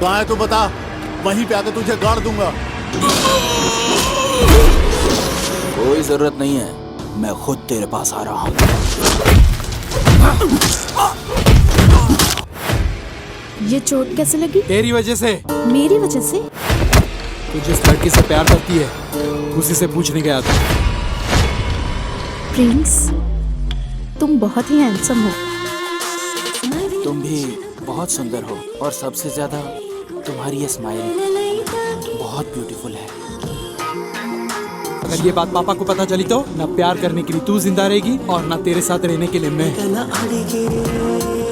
कहाँ है तू बता, वहीं पे आके तुझे गाड़ दूंगा। कोई जरूरत नहीं है, मैं खुद तेरे पास आ रहा हूँ। ये चोट कैसे लगी? तेरी वजह से। मेरी वजह से? तू जिस लड़की से प्यार करती है उसी से पूछने गया था। प्रिंस, तुम बहुत ही हैंडसम हो। तुम भी बहुत सुंदर हो और सबसे ज्यादा तुम्हारी ये स्माइल बहुत ब्यूटीफुल है। अगर ये बात पापा को पता चली तो ना प्यार करने के लिए तू जिंदा रहेगी और ना तेरे साथ रहने के लिए मैं।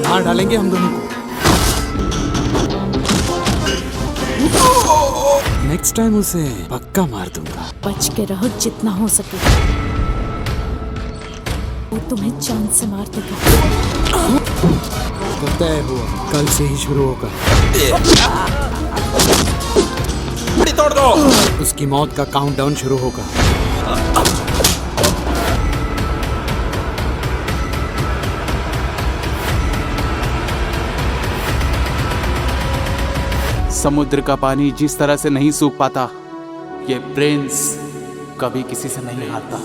मार डालेंगे हम दोनों को। नेक्स्ट टाइम उसे पक्का मार दूंगा। बच के रहो जितना हो सके, वो तुम्हें चांद से मार देगा। तो तय हुआ, कल से ही शुरू होगा। तोड़ दो। उसकी मौत का काउंटडाउन शुरू होगा। समुद्र का पानी जिस तरह से नहीं सूख पाता, ये प्रिंस कभी किसी से नहीं हारता।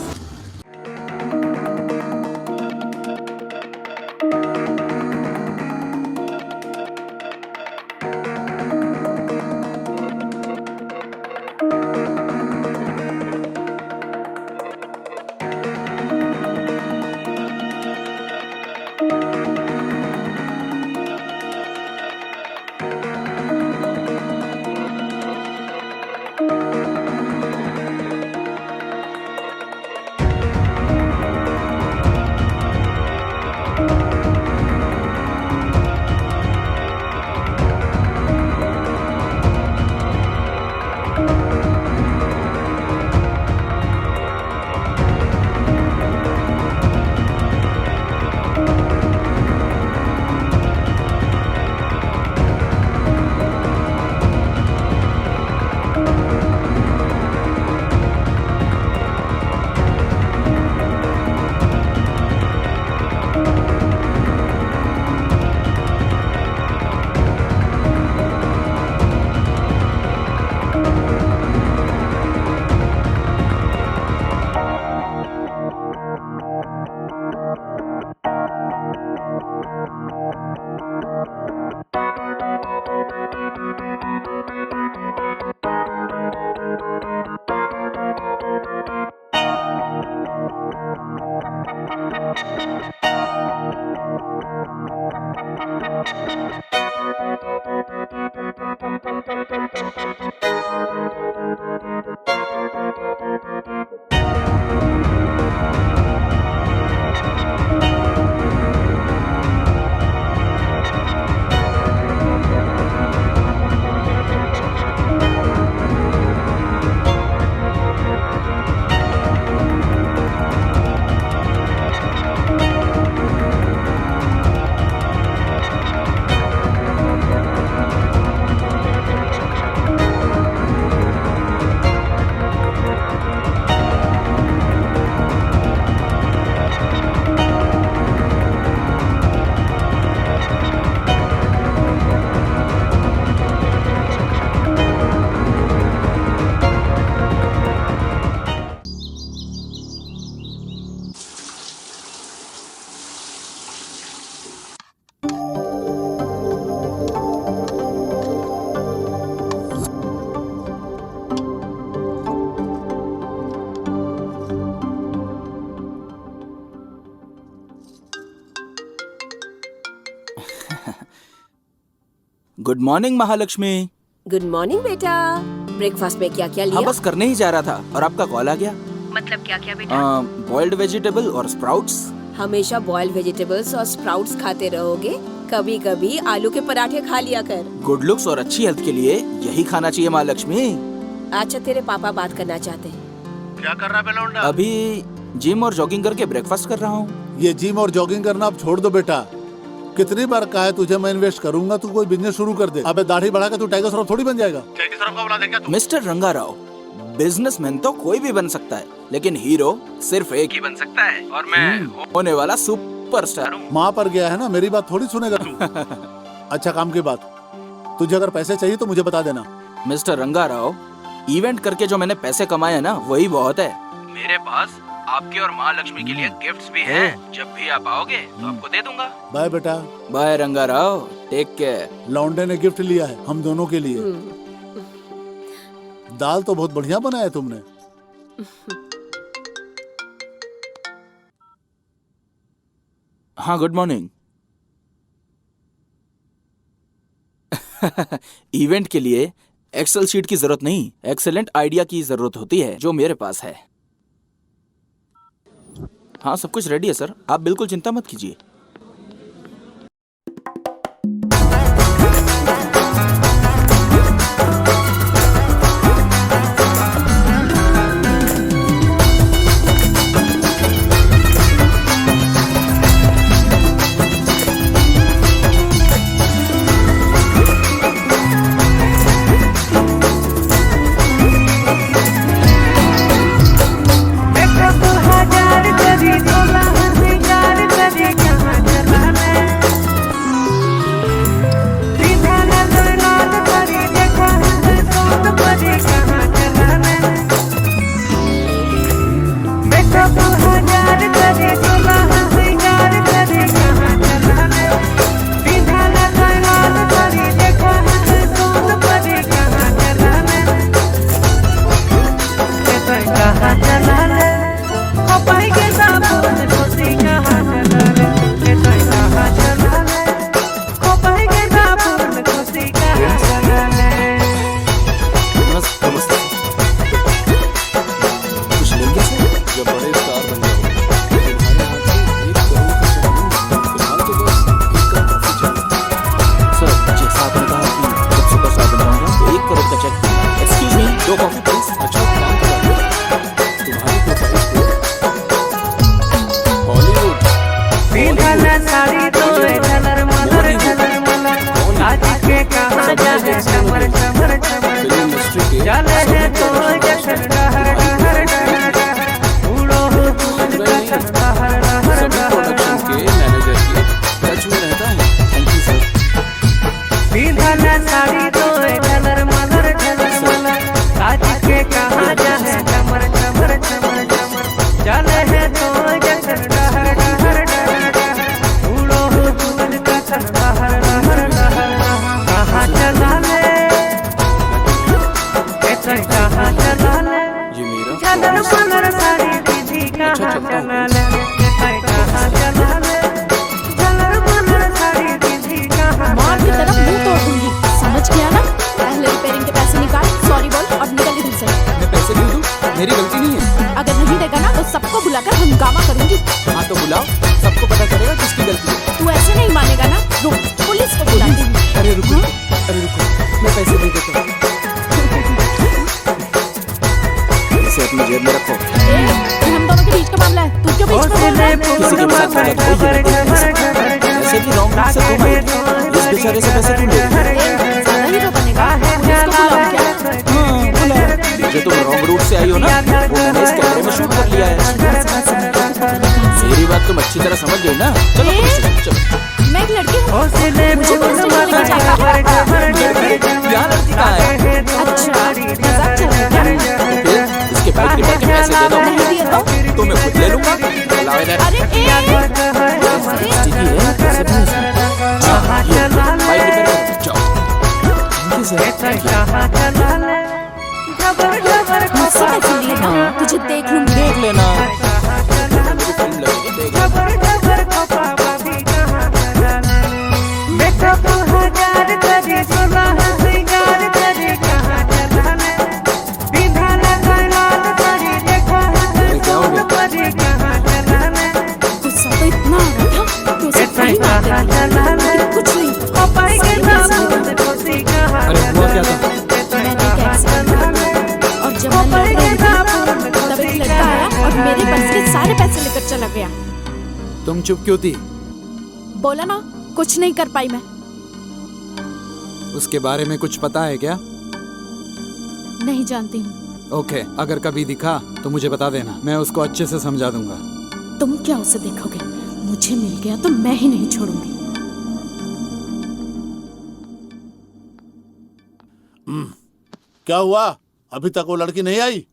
Good morning Mahalakshmi. Good morning बेटा। ब्रेकफास्ट में क्या क्या लिया? हाँ बस करने ही जा रहा था और आपका कॉल आ गया। मतलब क्या क्या बेटा? बॉइल्ड वेजिटेबल और स्प्राउट्स। हमेशा बॉइल्ड वेजिटेबल्स और स्प्राउट्स खाते रहोगे? कभी कभी आलू के पराठे खा लिया कर। गुड लुक्स और अच्छी हेल्थ के लिए यही खाना चाहिए महालक्ष्मी। अच्छा तेरे पापा बात करना चाहते हैं। क्या कर रहा है बेलौंडा? अभी जिम और जॉगिंग करके ब्रेकफास्ट कर रहा हूँ। ये जिम और जॉगिंग करना अब छोड़ दो बेटा। कितनी बार कहा है तुझे मैं इन्वेस्ट करूंगा, तू कोई बिजनेस शुरू कर दे। अबे दाढ़ी बढ़ा के तू टाइगर श्रॉफ थोड़ी बन जाएगा। टाइगर श्रॉफ का बना देगा तू। मिस्टर रंगा राव, बिजनेसमैन तो कोई भी बन सकता है, लेकिन हीरो सिर्फ एक ही बन सकता है और मैं होने वाला सुपरस्टार हूँ। माँ पर गया है ना, मेरी बात थोड़ी सुनेगा तू। अच्छा काम की बात, तुझे अगर पैसे चाहिए तो मुझे बता देना। मिस्टर रंगा राव, इवेंट करके जो मैंने पैसे कमाए हैं ना वही बहुत है। मेरे पास आपके और माँ लक्ष्मी के लिए गिफ्ट्स भी हैं। जब भी आप आओगे तो आपको दे दूंगा। बाय बेटा। बाय रंगा राव, टेक केयर। लौंडे ने गिफ्ट लिया है हम दोनों के लिए। दाल तो बहुत बढ़िया बनाया तुमने। हाँ, गुड मॉर्निंग। इवेंट के लिए एक्सेल शीट की जरूरत नहीं, एक्सेलेंट आइडिया की जरूरत होती है, जो मेरे पास है। हाँ, सब कुछ रेडी है सर, आप बिल्कुल चिंता मत कीजिए। मेरी गलती नहीं है। अगर नहीं देगा ना तो सबको बुलाकर हंगामा करूंगी। हाँ तो बुलाओ, सबको पता चलेगा किसकी गलती है। तू ऐसे नहीं मानेगा ना, रुक पुलिस को बुलाती हूँ। अरे रुको, अरे रुको, मैं पैसे दे देता हूँ। इसे अपनी जेब में रखो। ये हम दोनों के बीच का मामला है, तू क्यों बीच में बोल रहा है? किसी के साथ गलत हो ऐसे भी रॉन्ग से तुम है। इस बेचारे से पैसे क्यों ले रही हो? ज्यादा हीरो बनेगा, पुलिस को बुलाओ क्या? जो तुम रॉन्ग रूट से आई हो ना, वो मैंने इस कैमरे में शूट कर लिया है। मेरी बात तुम अच्छी तरह समझ गई ना? चलो पुलिस स्टेशन, चलो। मैं एक लड़की हूँ, मुझे पुलिस स्टेशन लेकर जाता है। यहाँ लड़की कहाँ है? अच्छा, मजाक चल रहा है। इसके बाइक रिपेयर के पैसे दे दो, नहीं दिए तो मैं खुद ले लूंगा। चलाओ इधर। अरे ठीक है, पैसे भी इसमें। हाँ, ये बाइक रिपेयर कर दो, जाओ। मुझसे पैसे लिए ना, तुझे देख लूंगी। देख लेना। मेरी फिल्म लगेगी, देख लेना। गुस्सा तो इतना आ रहा था कि उसे फाइन मार देती, लेकिन कुछ नहीं। अरे हुआ क्या था? मैंने एक एक्सीडेंट किया और जब मैं लड़ रही थी तब एक लड़का आया और मेरे पर्स के सारे पैसे लेकर चला गया। तुम चुप क्यों थी? बोला ना, कुछ नहीं कर पाई मैं। उसके बारे में कुछ पता है क्या? नहीं जानती हूँ। ओके, अगर कभी दिखा तो मुझे बता देना, मैं उसको अच्छे से समझा दूंगा। तुम क्या उसे देखोगे? मुझे मिल गया तो मैं ही नहीं छोड़ूंगी। क्या हुआ? अभी तक वो लड़की नहीं आई?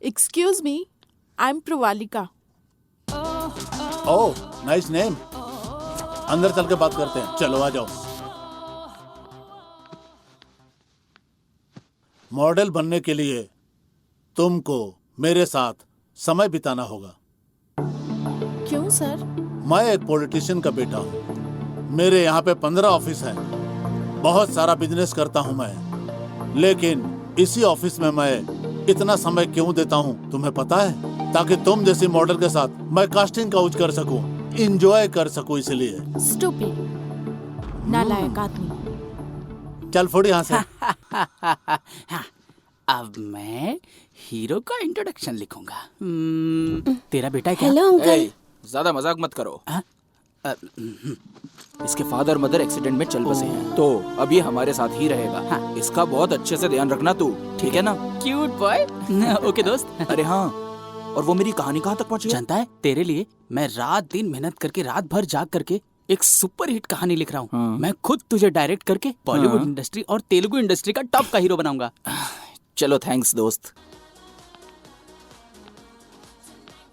Excuse me, I am Pravalika. Oh, nice name. अंदर चल के बात करते हैं, चलो आ जाओ। मॉडल बनने के लिए तुमको मेरे साथ समय बिताना होगा। क्यों सर? मैं एक पॉलिटिशियन का बेटा हूँ। मेरे यहाँ पे 15 ऑफिस हैं। बहुत सारा बिजनेस करता हूँ मैं, लेकिन इसी ऑफिस में मैं इतना समय क्यों देता हूँ तुम्हें पता है? ताकि तुम जैसी मॉडल के साथ मैं कास्टिंग काउच कर सकूं, इंजॉय कर सकूं, इसलिए। स्टूपिड, नालायक आदमी। चल फोड़ यहाँ से। अब मैं हीरो का इंट्रोडक्शन लिखूंगा। तेरा बेटा क्या? Hello uncle. ज्यादा मजाक मत करो। इसके फादर मदर एक्सीडेंट में चल बसे हैं, तो अब ये हमारे साथ ही रहेगा। इसका बहुत अच्छे से ध्यान रखना तू, ठीक है ना? Cute boy. ओके दोस्त। अरे हाँ, और वो मेरी कहानी कहाँ तक पहुँची? जानता है, तेरे लिए मैं रात दिन मेहनत करके, रात भर जाग करके एक सुपर हिट कहानी लिख रहा हूँ। मैं खुद तुझे डायरेक्ट करके बॉलीवुड इंडस्ट्री और तेलुगु इंडस्ट्री का टॉप का हीरो बनाऊंगा। चलो थैंक्स दोस्त।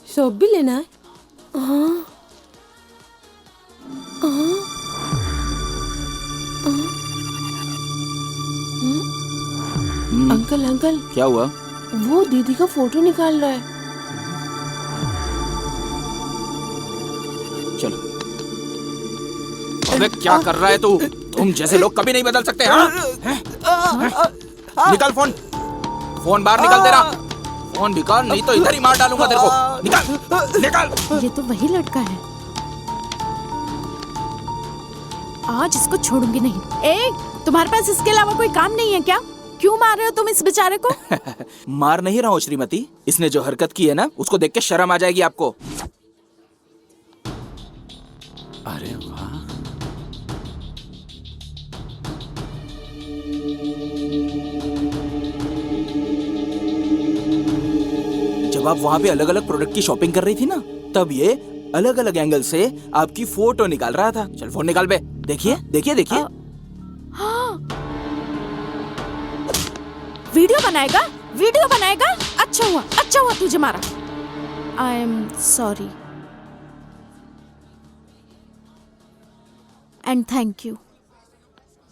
शॉप भी लेना है? अंकल अंकल, क्या हुआ? वो दीदी का फोटो निकाल रहा है। चलो। अबे क्या कर रहा है तू? तुम जैसे लोग कभी नहीं बदल सकते। हाँ? निकाल फोन, फोन बाहर निकाल तेरा। फोन निकाल, नहीं तो इधर ही मार डालूंगा तेरे को। निकाल, निकाल। ये तो वही लड़का है। आज इसको छोड़ूंगी नहीं। ए, तुम्हारे पास इसके अलावा कोई काम नहीं है क्या? क्यों मार रहे हो तुम इस बेचारे को? मार नहीं रहा हूँ श्रीमती, इसने जो हरकत की है ना, उसको देख के शर्म आ जाएगी आपको। अरे वाह, जब आप वहाँ पे अलग अलग प्रोडक्ट की शॉपिंग कर रही थी ना, तब ये अलग अलग एंगल से आपकी फोटो निकाल रहा था। चल फोन निकाल बे। देखिए देखिए देखिए। वीडियो बनाएगा? वीडियो बनाएगा? अच्छा हुआ तुझे मारा। I am sorry and thank you.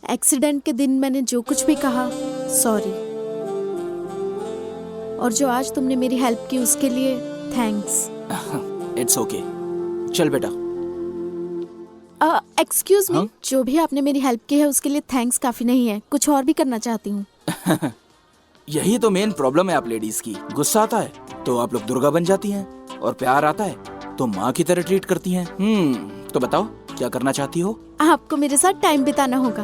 Accident के दिन मैंने जो कुछ भी कहा, सॉरी। और जो आज तुमने मेरी हेल्प की उसके लिए थैंक्स। It's okay. चल बेटा। एक्सक्यूज मी, जो भी आपने मेरी हेल्प की है उसके लिए थैंक्स काफी नहीं है, कुछ और भी करना चाहती हूँ। यही तो मेन प्रॉब्लम है आप लेडीज की। गुस्सा आता है तो आप लोग दुर्गा बन जाती हैं, और प्यार आता है तो माँ की तरह ट्रीट करती हैं। तो बताओ क्या करना चाहती हो? आपको मेरे साथ टाइम बिताना होगा।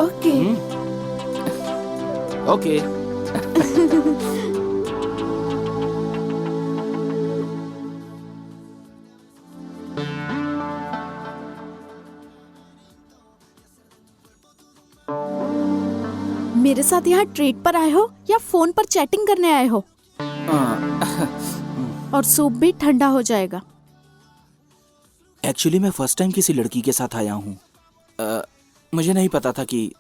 ओके। ओके। मेरे साथ यहाँ ट्रेड पर आए हो या फोन पर चैटिंग करने आए हो? और सूप भी ठंडा हो जाएगा। एक्चुअली मैं फर्स्ट टाइम किसी लड़की के साथ आया हूँ। मुझे नहीं पता था कि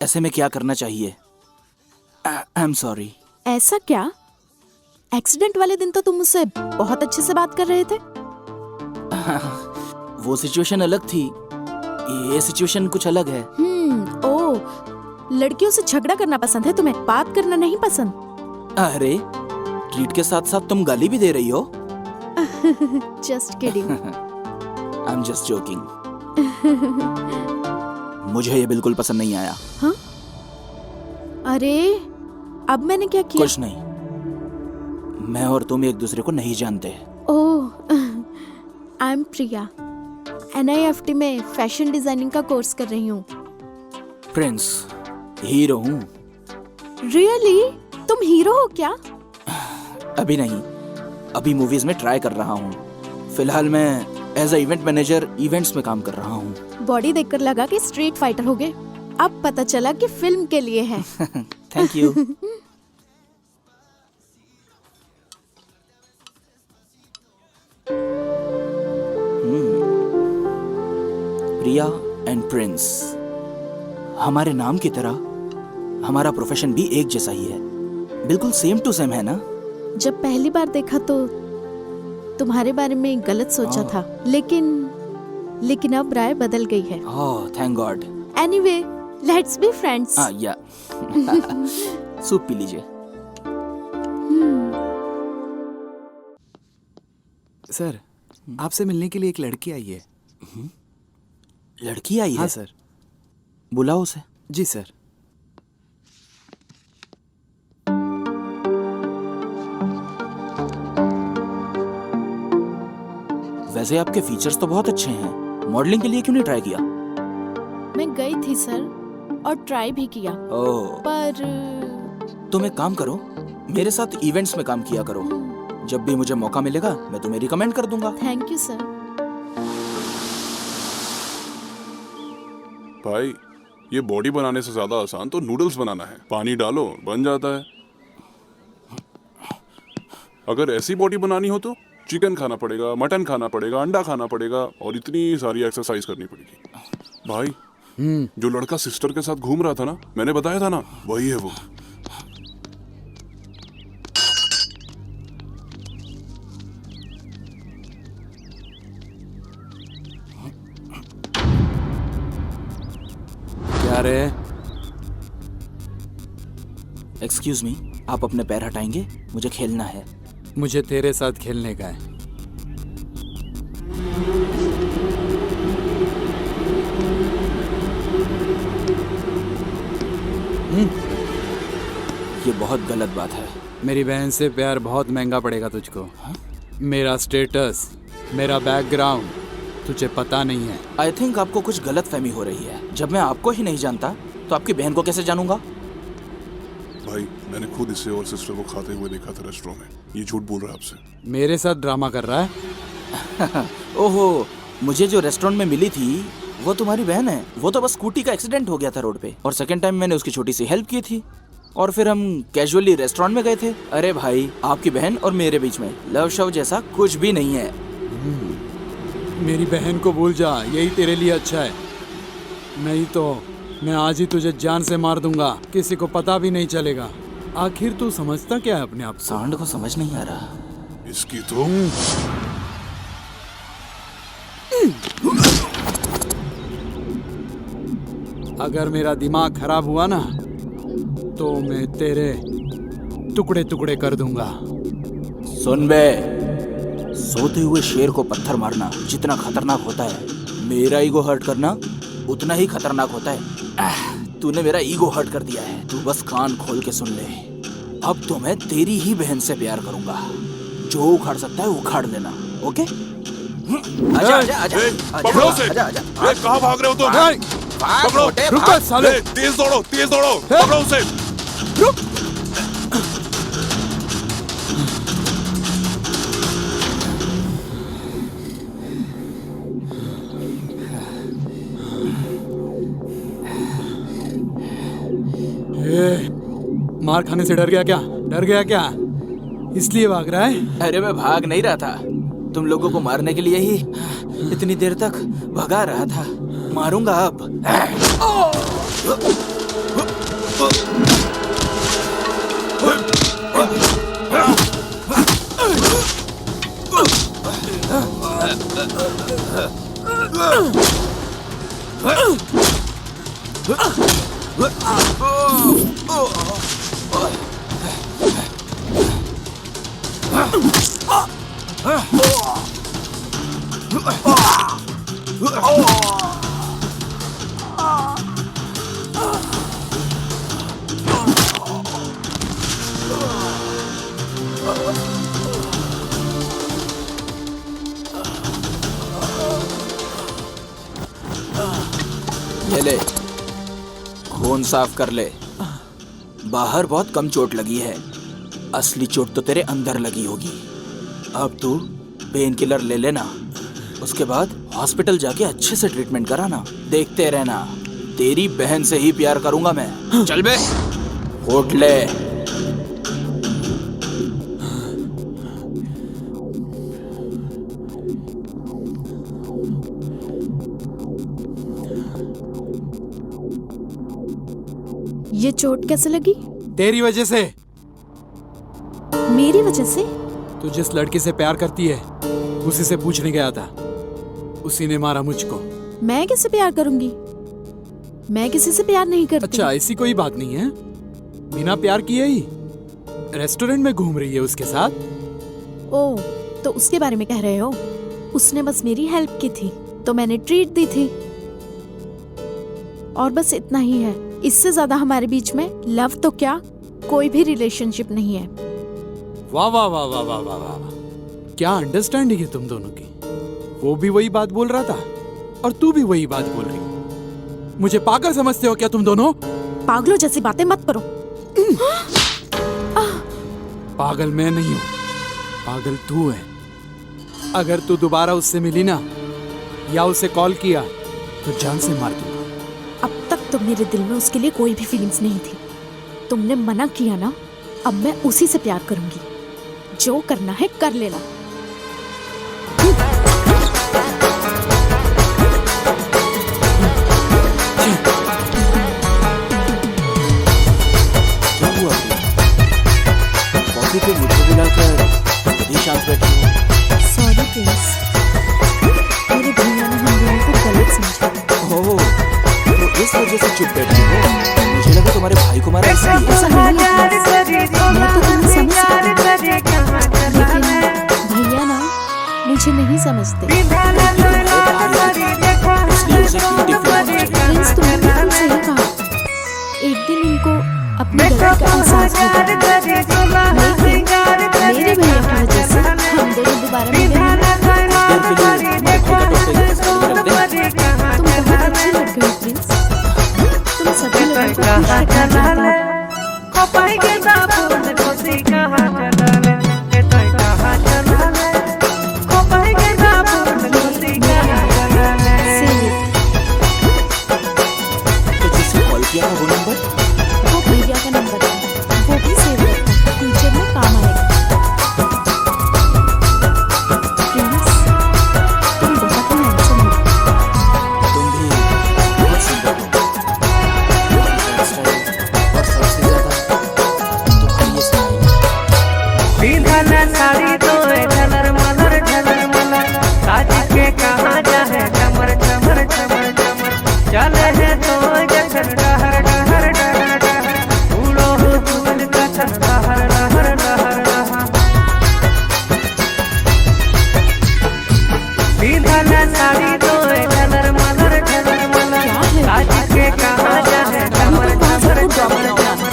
ऐसे में क्या करना चाहिए। I am sorry. ऐसा क्या? एक्सीडेंट वाले दिन तो तुम मुझसे बहुत अच्छे से बात कर रहे थे। वो सिचुएशन अलग थी, ये सिचुएशन कुछ अलग है। ओह, लड़कियों से झगड़ा करना पसंद है तुम्हें, बात करना नहीं पसंद। अरे ट्रीट के साथ साथ तुम गाली भी दे रही हो। Just kidding. I am just joking. मुझे ये बिल्कुल पसंद नहीं आया। हाँ? अरे अब मैंने क्या किया? कुछ नहीं, मैं और तुम एक दूसरे को नहीं जानते। ओह, आई एम प्रिया, NIFT में फैशन डिजाइनिंग का कोर्स कर रही हूँ। प्रिंस, हीरो हूँ। रियली? तुम हीरो हो क्या? अभी नहीं, अभी मूवीज में ट्राई कर रहा हूँ। फिलहाल मैं as a event manager events में काम कर रहा हूँ। बॉडी देखकर लगा कि स्ट्रीट फाइटर होगे, अब पता चला कि फिल्म के लिए है। Thank you. Priya and Prince, हमारे नाम की तरह हमारा प्रोफेशन भी एक जैसा ही है, बिल्कुल सेम टू सेम है ना? जब पहली बार देखा तो तुम्हारे बारे में गलत सोचा था, लेकिन अब राय बदल गई है। Oh thank God. Anyway, let's be friends. या सूप पी लीजिए। सर, आपसे मिलने के लिए एक लड़की आई है। लड़की आई है? हाँ सर। बुलाओ उसे। जी सर। वैसे आपके फीचर्स तो बहुत अच्छे हैं, मॉडलिंग के लिए क्यों नहीं ट्राई किया? मैं गई थी सर और ट्राई भी किया, ओह, पर तुम एक काम करो, मेरे साथ इवेंट्स में काम किया करो। जब भी मुझे मौका मिलेगा मैं तुम्हें रिकमेंड कर दूंगा। Thank you sir. भाई, ये बॉडी बनाने से ज्यादा आसान तो नूडल्स बनाना है। पानी डालो, बन जाता है। अगर ऐसी बॉडी बनानी हो तो चिकन खाना पड़ेगा, मटन खाना पड़ेगा, अंडा खाना पड़ेगा और इतनी सारी एक्सरसाइज करनी पड़ेगी। भाई, जो लड़का सिस्टर के साथ घूम रहा था ना, मैंने बताया था ना, वही है वो। क्या रे? एक्सक्यूज मी, आप अपने पैर हटाएंगे? मुझे खेलना है। मुझे तेरे साथ खेलने का है। ये बहुत गलत बात है। मेरी बहन से प्यार बहुत महंगा पड़ेगा तुझको। मेरा स्टेटस, मेरा बैकग्राउंड तुझे पता नहीं है। आई थिंक आपको कुछ गलत फहमी हो रही है। जब मैं आपको ही नहीं जानता तो आपकी बहन को कैसे जानूंगा? भाई, मैंने खुद इसे और सिस्टर को खाते हुए देखा था रेस्टोरेंट में। ये झूठ बोल रहा है आपसे। मेरे साथ ड्रामा कर रहा है? ओहो, मुझे जो रेस्टोरेंट में मिली थी वो तुम्हारी बहन है। वो तो बस स्कूटी का एक्सीडेंट हो गया था रोड पे, और सेकंड टाइम मैंने उसकी छोटी सी हेल्प की थी, और फिर हम कैजुअली रेस्टोरेंट में गए थे। अरे भाई, आपकी बहन और मेरे बीच में लव शव जैसा कुछ भी नहीं है। मेरी बहन को भूल जा, यही तेरे लिए अच्छा है। नहीं तो मैं आज ही तुझे जान से मार दूंगा, किसी को पता भी नहीं चलेगा। आखिर तू समझता क्या है अपने आप को? सांड को समझ नहीं आ रहा। इसकी तो अगर मेरा दिमाग खराब हुआ ना तो मैं तेरे टुकड़े टुकड़े कर दूंगा। सुन बे, सोते हुए शेर को पत्थर मारना जितना खतरनाक होता है, मेरा ईगो हर्ट करना उतना ही खतरनाक होता है। तूने मेरा ईगो हर्ट कर दिया है। तू बस कान खोल के सुन ले। अब तो मैं तेरी ही बहन से प्यार करूंगा। जो उखाड़ सकता है उखाड़ लेना, ओके? आजा आजा आजा पकड़ो उसे। आजा आजा। कहाँ भाग रहे हो तुम? पकड़ो, रुको साले। तेज दौड़ो, तेज दौड़ो, पकड़ो उसे। मार खाने से डर गया क्या? डर गया क्या? इसलिए भाग रहा है? अरे मैं भाग नहीं रहा था, तुम लोगों को मारने के लिए ही इतनी देर तक भगा रहा था। मारूंगा अब। ये ले, खून साफ कर ले। बाहर बहुत कम चोट लगी है, असली चोट तो तेरे अंदर लगी होगी। अब तू पेन किलर ले लेना, उसके बाद हॉस्पिटल जाके अच्छे से ट्रीटमेंट कराना। देखते रहना, तेरी बहन से ही प्यार करूंगा मैं। चल बे, उठ ले। ये चोट कैसे लगी? तेरी वजह से। मेरी वजह से? तू जिस लड़की से प्यार करती है उसी से पूछने गया था, उसी ने मारा मुझको। मैं किससे प्यार करूंगी? मैं किसी से प्यार नहीं करती। अच्छा, ऐसी कोई बात नहीं है। बिना प्यार किए ही रेस्टोरेंट में घूम रही है उसके साथ। ओह, तो उसके बारे में कह रहे हो? उसने बस मेरी हेल्प की थी तो मैंने ट्रीट दी थी, और बस इतना ही है। इससे ज्यादा हमारे बीच में लव तो क्या, कोई भी रिलेशनशिप नहीं है। वाह वाह वाह वाह वाह वाह वाह, क्या अंडरस्टैंडिंग है तुम दोनों की। वो भी वही बात बोल रहा था और तू भी वही बात बोल रही। मुझे पागल समझते हो क्या तुम दोनों? पागलों जैसी बातें मत करो। पागल मैं नहीं हूँ, पागल तू है। अगर तू दोबारा उससे मिली ना या उसे कॉल किया तो जान से मार दूंगा। अब तक तो मेरे दिल में उसके लिए कोई भी फीलिंग्स नहीं थी। तुमने मना किया ना, अब मैं उसी से प्यार करूंगी। जो करना है कर लेना। क्या हुआ? कॉफी पे मुझे बुलाकर ये शांत बैठी हो। सॉरी प्रिंस, मेरे भैया ने हम दोनों को गलत समझा। ओह, तो इस वजह से चुप बैठी हो। मुझे लगा तुम्हारे भाई को मारा इसलिए। ऐसा नहीं है प्रिंस, मैं तो तुम्हें समझ सकती हूँ, लेकिन भैया ना मुझे नहीं समझते। इसलिए उसे क्यों डिफरेंट होना चाहिए? प्रिंस, तुमने बिल्कुल सही कहा। एक दिन इनको अपनी गलती का एहसास होगा, लेकिन मेरे भैया की वजह से हम दोनों दोबारा मिलेंगे। देर के लिए तुम्हारे भाई का टॉपिक रख दे। तुम बहुत अच्छी लड़की हो प्रिंस। तुम सभी लोगों को खुश रखना चाहता हो। तो जिससे कॉल किया वो नंबर? वो भैया का नंबर है, वो भी सेव रखना, फ्यूचर में काम आएगा। प्रिंस, तुम बहुत ही हैंडसम हो। तुम भी बहुत सुंदर हो। तुम्हारा स्टाइल और सबसे ज्यादा तुम्हारी ये स्माइल। साड़ी तो झलर मलर साज के कहाँ जाए चमर चमर चमर चमर चले है तो जसन डहर डहर डहर डहर फूलो फूल कसन डहर डहर डहर डहर साड़ी तो झलर मलर साज के कहाँ जाए चमर चमर चमर चमर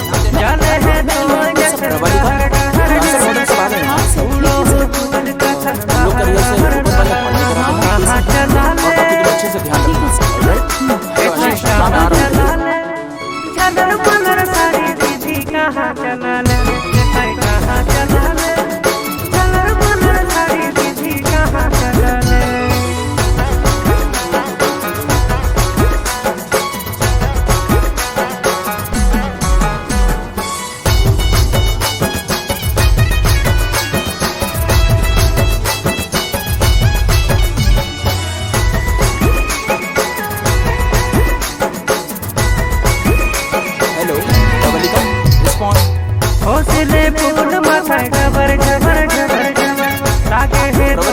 चले है तो जसन डहर डहर डहर फूलो फूल कसन डहर डहर अच्छे से ध्यान हौसले फूल माथा जबर जबर जबर जबर लागे है तो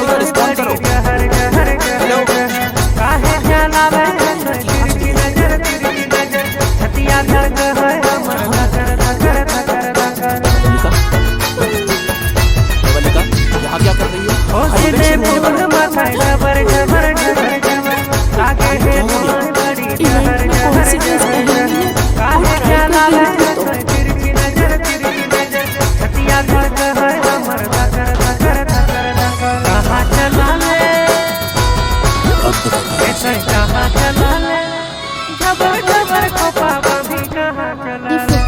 जहर जहर जहर काहे चलावे तिरछी नजर छतिया धड़क है हमर धकर धकर धकर धकर। यहाँ क्या कर रही हो? हौसले फूल माथा जबर जबर जबर जबर लागे है तो बड़ी जहर जहर जहर काहे चलावे तिरछी नजर छतिया धड़क है हमर धकर धकर धकर धकर। कहाँ चला ले ऐसे कहाँ चला ले जबर जबर खोपा भी कहाँ चला ले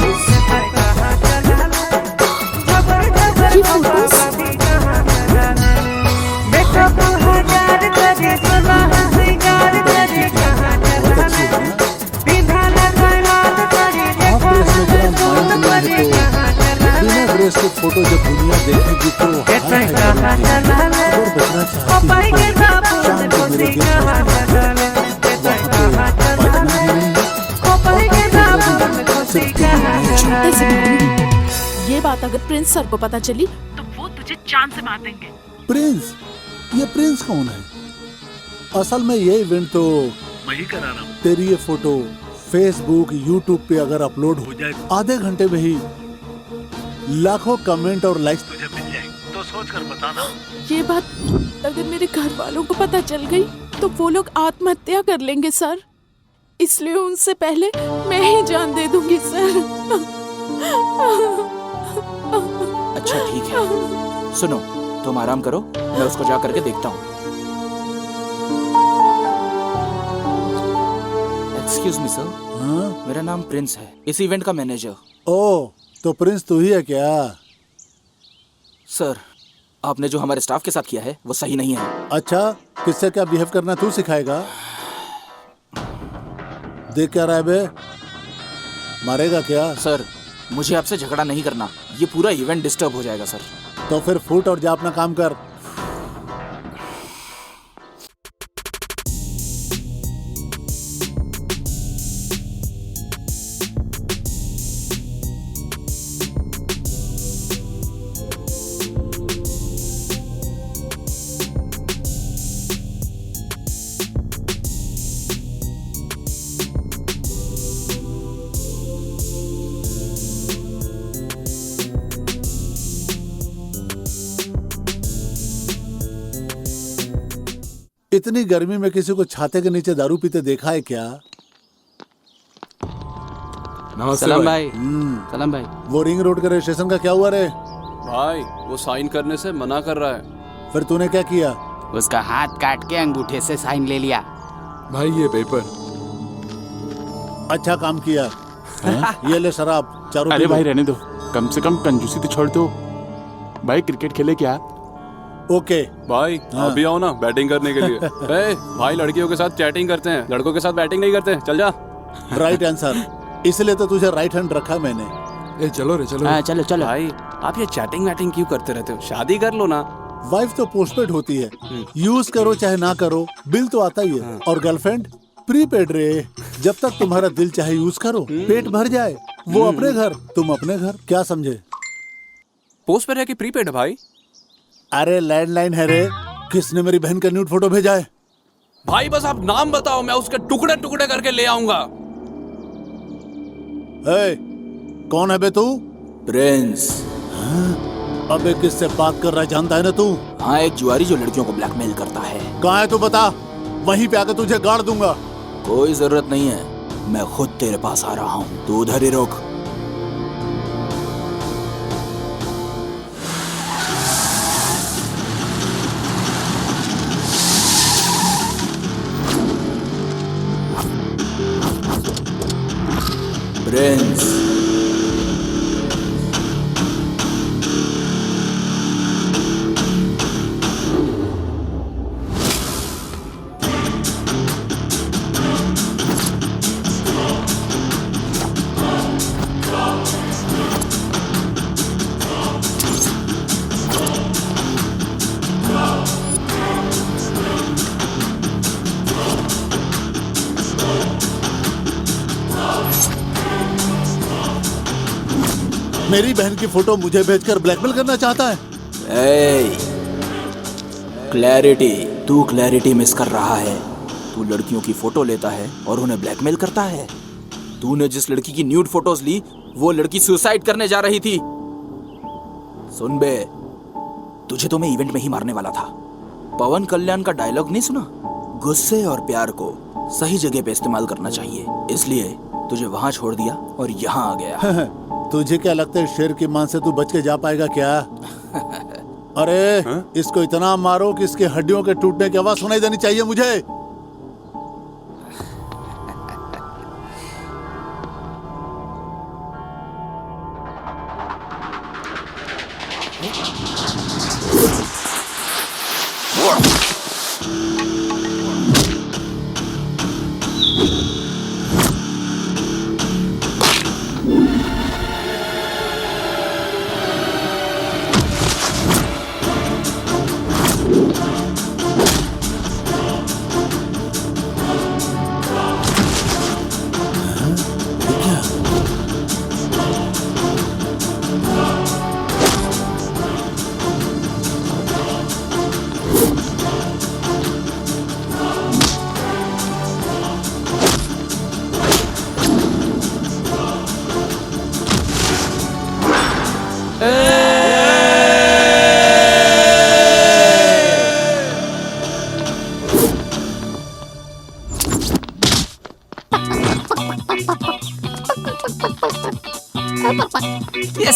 कहाँ चला ले जबर जबर खोपा भी कहाँ चला ले बेटा को हजार करे सुना हजार करे कहाँ चला ले बिना लगाल करे देखो दूध परी कहाँ चला ले ड्रेस की फोटो जब दुनिया देखेगी तो कैसे कहाँ चला ले पापाई के बाबू खुशी कहाँ चला ले कैसे कहाँ चला ले पापाई के बाबू खुशी कहाँ जूते से मारूंगी। ये बात अगर प्रिंस सर को पता चली तो वो तुझे जान से मार देंगे। प्रिंस? ये प्रिंस कौन है? असल में ये इवेंट तो मैं ही करा रहा हूँ। तेरी ये फोटो फेसबुक यूट्यूब पे अगर अपलोड हो जाए आधे घंटे में ही लाखों कमेंट और लाइक्स तुझे मिल जाएंगे, तो सोच कर बताना। ये बात अगर मेरे घर वालों को पता चल गई तो वो लोग आत्महत्या कर लेंगे सर, इसलिए उनसे पहले मैं ही जान दे दूंगी सर। अच्छा ठीक है, सुनो तुम आराम करो, मैं उसको जा करके देखता हूँ। Excuse me sir. हाँ? मेरा नाम प्रिंस है, इस इवेंट का मैनेजर। ओ, तो प्रिंस तू ही है क्या? सर आपने जो हमारे स्टाफ के साथ किया है वो सही नहीं है। अच्छा, किससे क्या बिहेव करना तू सिखाएगा? देख क्या रहा है बे? मारेगा क्या? सर मुझे आपसे झगड़ा नहीं करना, ये पूरा इवेंट डिस्टर्ब हो जाएगा सर। तो फिर फूट और जा अपना काम कर। इतनी गर्मी में किसी को छाते के नीचे दारू पीते देखा है क्या? नमस्ते सलाम भाई। भाई। सलाम भाई। वो रिंग रोड के रजिस्ट्रेशन का क्या हुआ रे? भाई वो साइन करने से मना कर रहा है। फिर तूने क्या किया? उसका हाथ काट के अंगूठे से साइन ले लिया। भाई ये पेपर। अच्छा काम किया। ये ले शराब, चारों अरे पी लो। भाई रहने दो, कम से कम कंजूसी तो छोड़ दो। भाई क्रिकेट खेले क्या? ओके भाई हाँ। आप भी आओ ना बैटिंग करने के लिए। ए, भाई लड़कियों के साथ चैटिंग करते हैं, लड़कों के साथ बैटिंग नहीं करते। चल जा। राइट आंसर, इसलिए तो तुझे राइट हैंड रखा मैंने। ए चलो रे चलो। हाँ चलो चलो। भाई आप ये चैटिंग वैटिंग क्यों करते रहते हो? शादी कर लो ना। वाइफ तो पोस्टपेड होती है, यूज करो चाहे ना करो, बिल तो आता ही है। और गर्लफ्रेंड प्रीपेड रे, जब तक तुम्हारा दिल चाहे यूज करो, पेट भर जाए। वो अपने घर, तुम अपने घर, क्या समझे? पोस्ट पे रह के प्रीपेड है भाई। अरे लैंडलाइन है रे। किसने मेरी बहन का न्यूड फोटो भेजा है? भाई बस आप नाम बताओ, मैं उसके टुकड़े टुकड़े करके ले आऊंगा। ए, कौन है बे तू? प्रिंस। अबे किससे बात कर रहा है, जानता है ना तू? हाँ एक जुआरी जो लड़कियों को ब्लैकमेल करता है। कहाँ है तू बता, वहीं पे आकर तुझे गाड़ दूंगा। कोई जरूरत नहीं है, मैं खुद तेरे पास आ रहा हूँ, तू उधर ही रोक। प्रिंस। मेरी बहन की फोटो मुझे भेजकर ब्लैकमेल करना चाहता है? क्लैरिटी, तू क्लैरिटी मिस कर रहा है। तू लड़कियों की फोटो लेता है और उन्हें ब्लैकमेल करता है। तूने जिस लड़की की न्यूड फोटोज ली वो लड़की सुसाइड करने जा रही थी। सुन बे, तुझे तो मैं इवेंट में ही मारने वाला था। पवन कल्याण का डायलॉग नहीं सुना? गुस्से और प्यार को सही जगह पे इस्तेमाल करना चाहिए, इसलिए तुझे वहां छोड़ दिया और यहाँ आ गया। तुझे क्या लगता है शेर की मान से तू बच के जा पाएगा क्या? अरे इसको इतना मारो कि इसके हड्डियों के टूटने की आवाज सुनाई देनी चाहिए मुझे।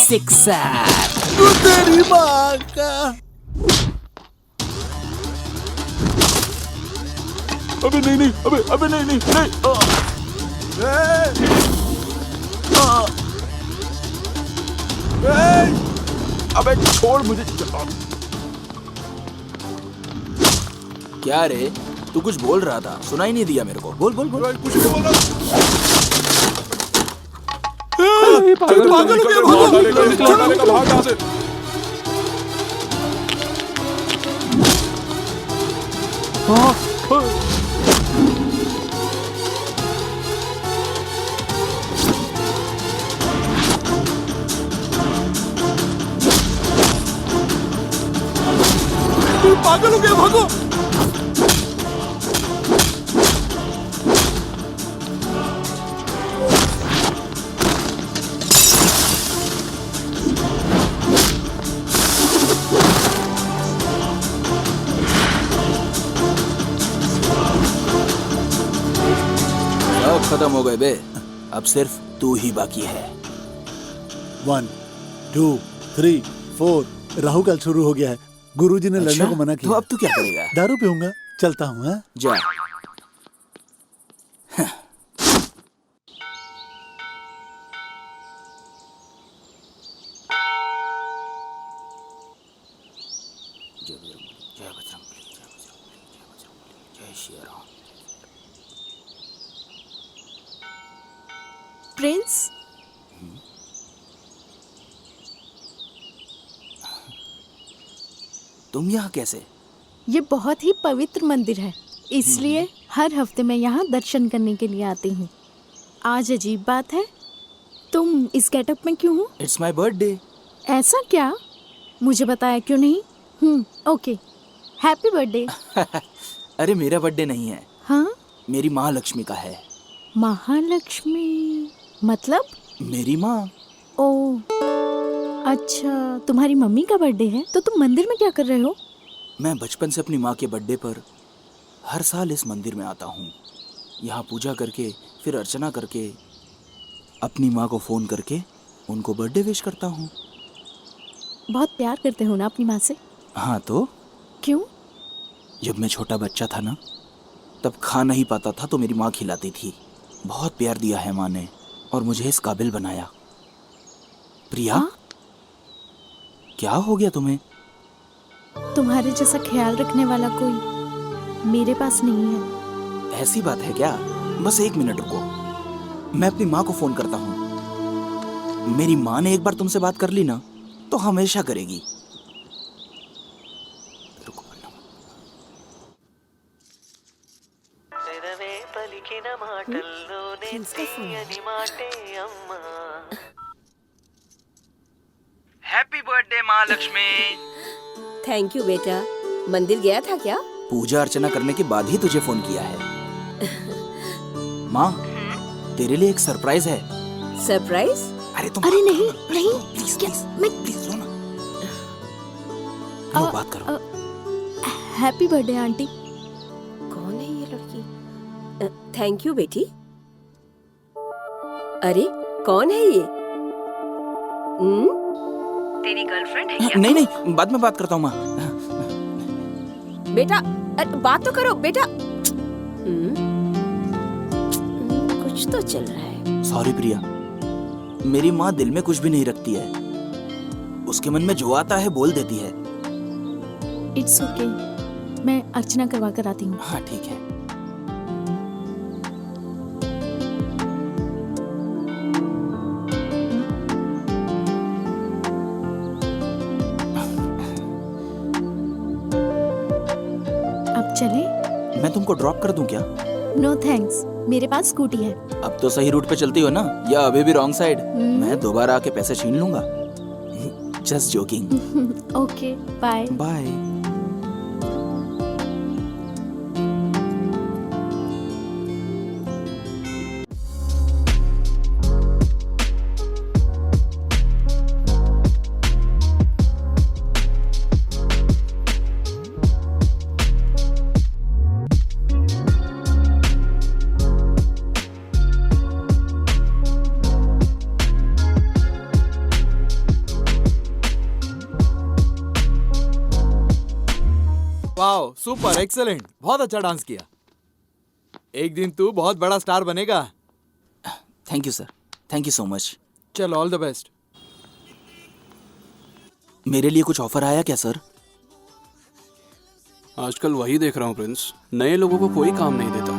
सिक्सर। तेरी माँ का। अबे नहीं नहीं, अबे नहीं नहीं नहीं। अबे छोड़ मुझे। क्या रे, तू कुछ बोल रहा था, सुना ही नहीं दिया मेरे को। बोल बोल बोल। कुछ नहीं बोला। पागल हो गया, भाग यहाँ से। पागल हो गया, भागो। सब खत्म हो गए बे, अब सिर्फ तू ही बाकी है। 1 2 3 4। राहु काल शुरू हो गया है। गुरुजी ने लड़ने को मना तो किया। अब तू क्या करेगा? दारू पीऊंगा, चलता हूँ। हाँ? जा। प्रिंस, तुम यहाँ कैसे? ये बहुत ही पवित्र मंदिर है, इसलिए हर हफ्ते मैं यहाँ दर्शन करने के लिए आती हूँ। आज अजीब बात है, तुम इस गेटअप में क्यों हो? It's my birthday. ऐसा क्या? मुझे बताया क्यों नहीं? Okay, happy birthday. अरे मेरा बर्थडे नहीं है, हाँ, मेरी माँ लक्ष्मी का है। महालक्ष्मी मतलब? मेरी माँ। ओ अच्छा, तुम्हारी मम्मी का बर्थडे है, तो तुम मंदिर में क्या कर रहे हो? मैं बचपन से अपनी माँ के बर्थडे पर हर साल इस मंदिर में आता हूँ। यहाँ पूजा करके, फिर अर्चना करके, अपनी माँ को फ़ोन करके उनको बर्थडे विश करता हूँ। बहुत प्यार करते हो ना अपनी माँ से? हाँ तो क्यों? जब मैं छोटा बच्चा था ना, तब खा नहीं पाता था तो मेरी माँ खिलाती थी। बहुत प्यार दिया है माँ ने और मुझे इस काबिल बनाया। प्रिया, हाँ? क्या हो गया तुम्हें? तुम्हारे जैसा ख्याल रखने वाला कोई मेरे पास नहीं है। ऐसी बात है क्या? बस 1 मिनट रुको, मैं अपनी माँ को फोन करता हूँ। मेरी माँ ने एक बार तुमसे बात कर ली ना तो हमेशा करेगी। रुको हैप्पी बर्थडे माँ लक्ष्मी। थैंक यू बेटा। मंदिर गया था क्या? पूजा अर्चना करने के बाद ही तुझे फोन किया है। माँ, तेरे लिए एक सरप्राइज है। सरप्राइज? अरे नहीं नहीं, प्लीज क्या? प्लीज रो ना। लो, बात करो। Happy birthday aunty. कौन है ये लड़की? थैंक यू बेटी। अरे कौन है ये? तेरी गर्लफ्रेंड है क्या? नहीं नहीं, बाद में बात करता हूँ माँ। बेटा बात तो करो बेटा। कुछ तो चल रहा है। सॉरी प्रिया, मेरी माँ दिल में कुछ भी नहीं रखती है। उसके मन में जो आता है बोल देती है। इट्स ओके, मैं अर्चना करवा कर आती हूँ। हाँ ठीक है। अब चले? मैं तुमको ड्रॉप कर दूं क्या? नो थैंक्स, मेरे पास स्कूटी है। अब तो सही रूट पे चलती हो ना, या अभी भी रॉन्ग साइड? मैं दोबारा आके पैसे छीन लूंगा। Just joking. Okay, bye bye. Wow, super, excellent, बहुत अच्छा डांस किया। एक दिन तू बहुत बड़ा स्टार बनेगा। Thank you sir, thank you so much. चल, ऑल द बेस्ट। मेरे लिए कुछ ऑफर आया क्या सर? आजकल वही देख रहा हूँ प्रिंस, नए लोगों को कोई काम नहीं देता।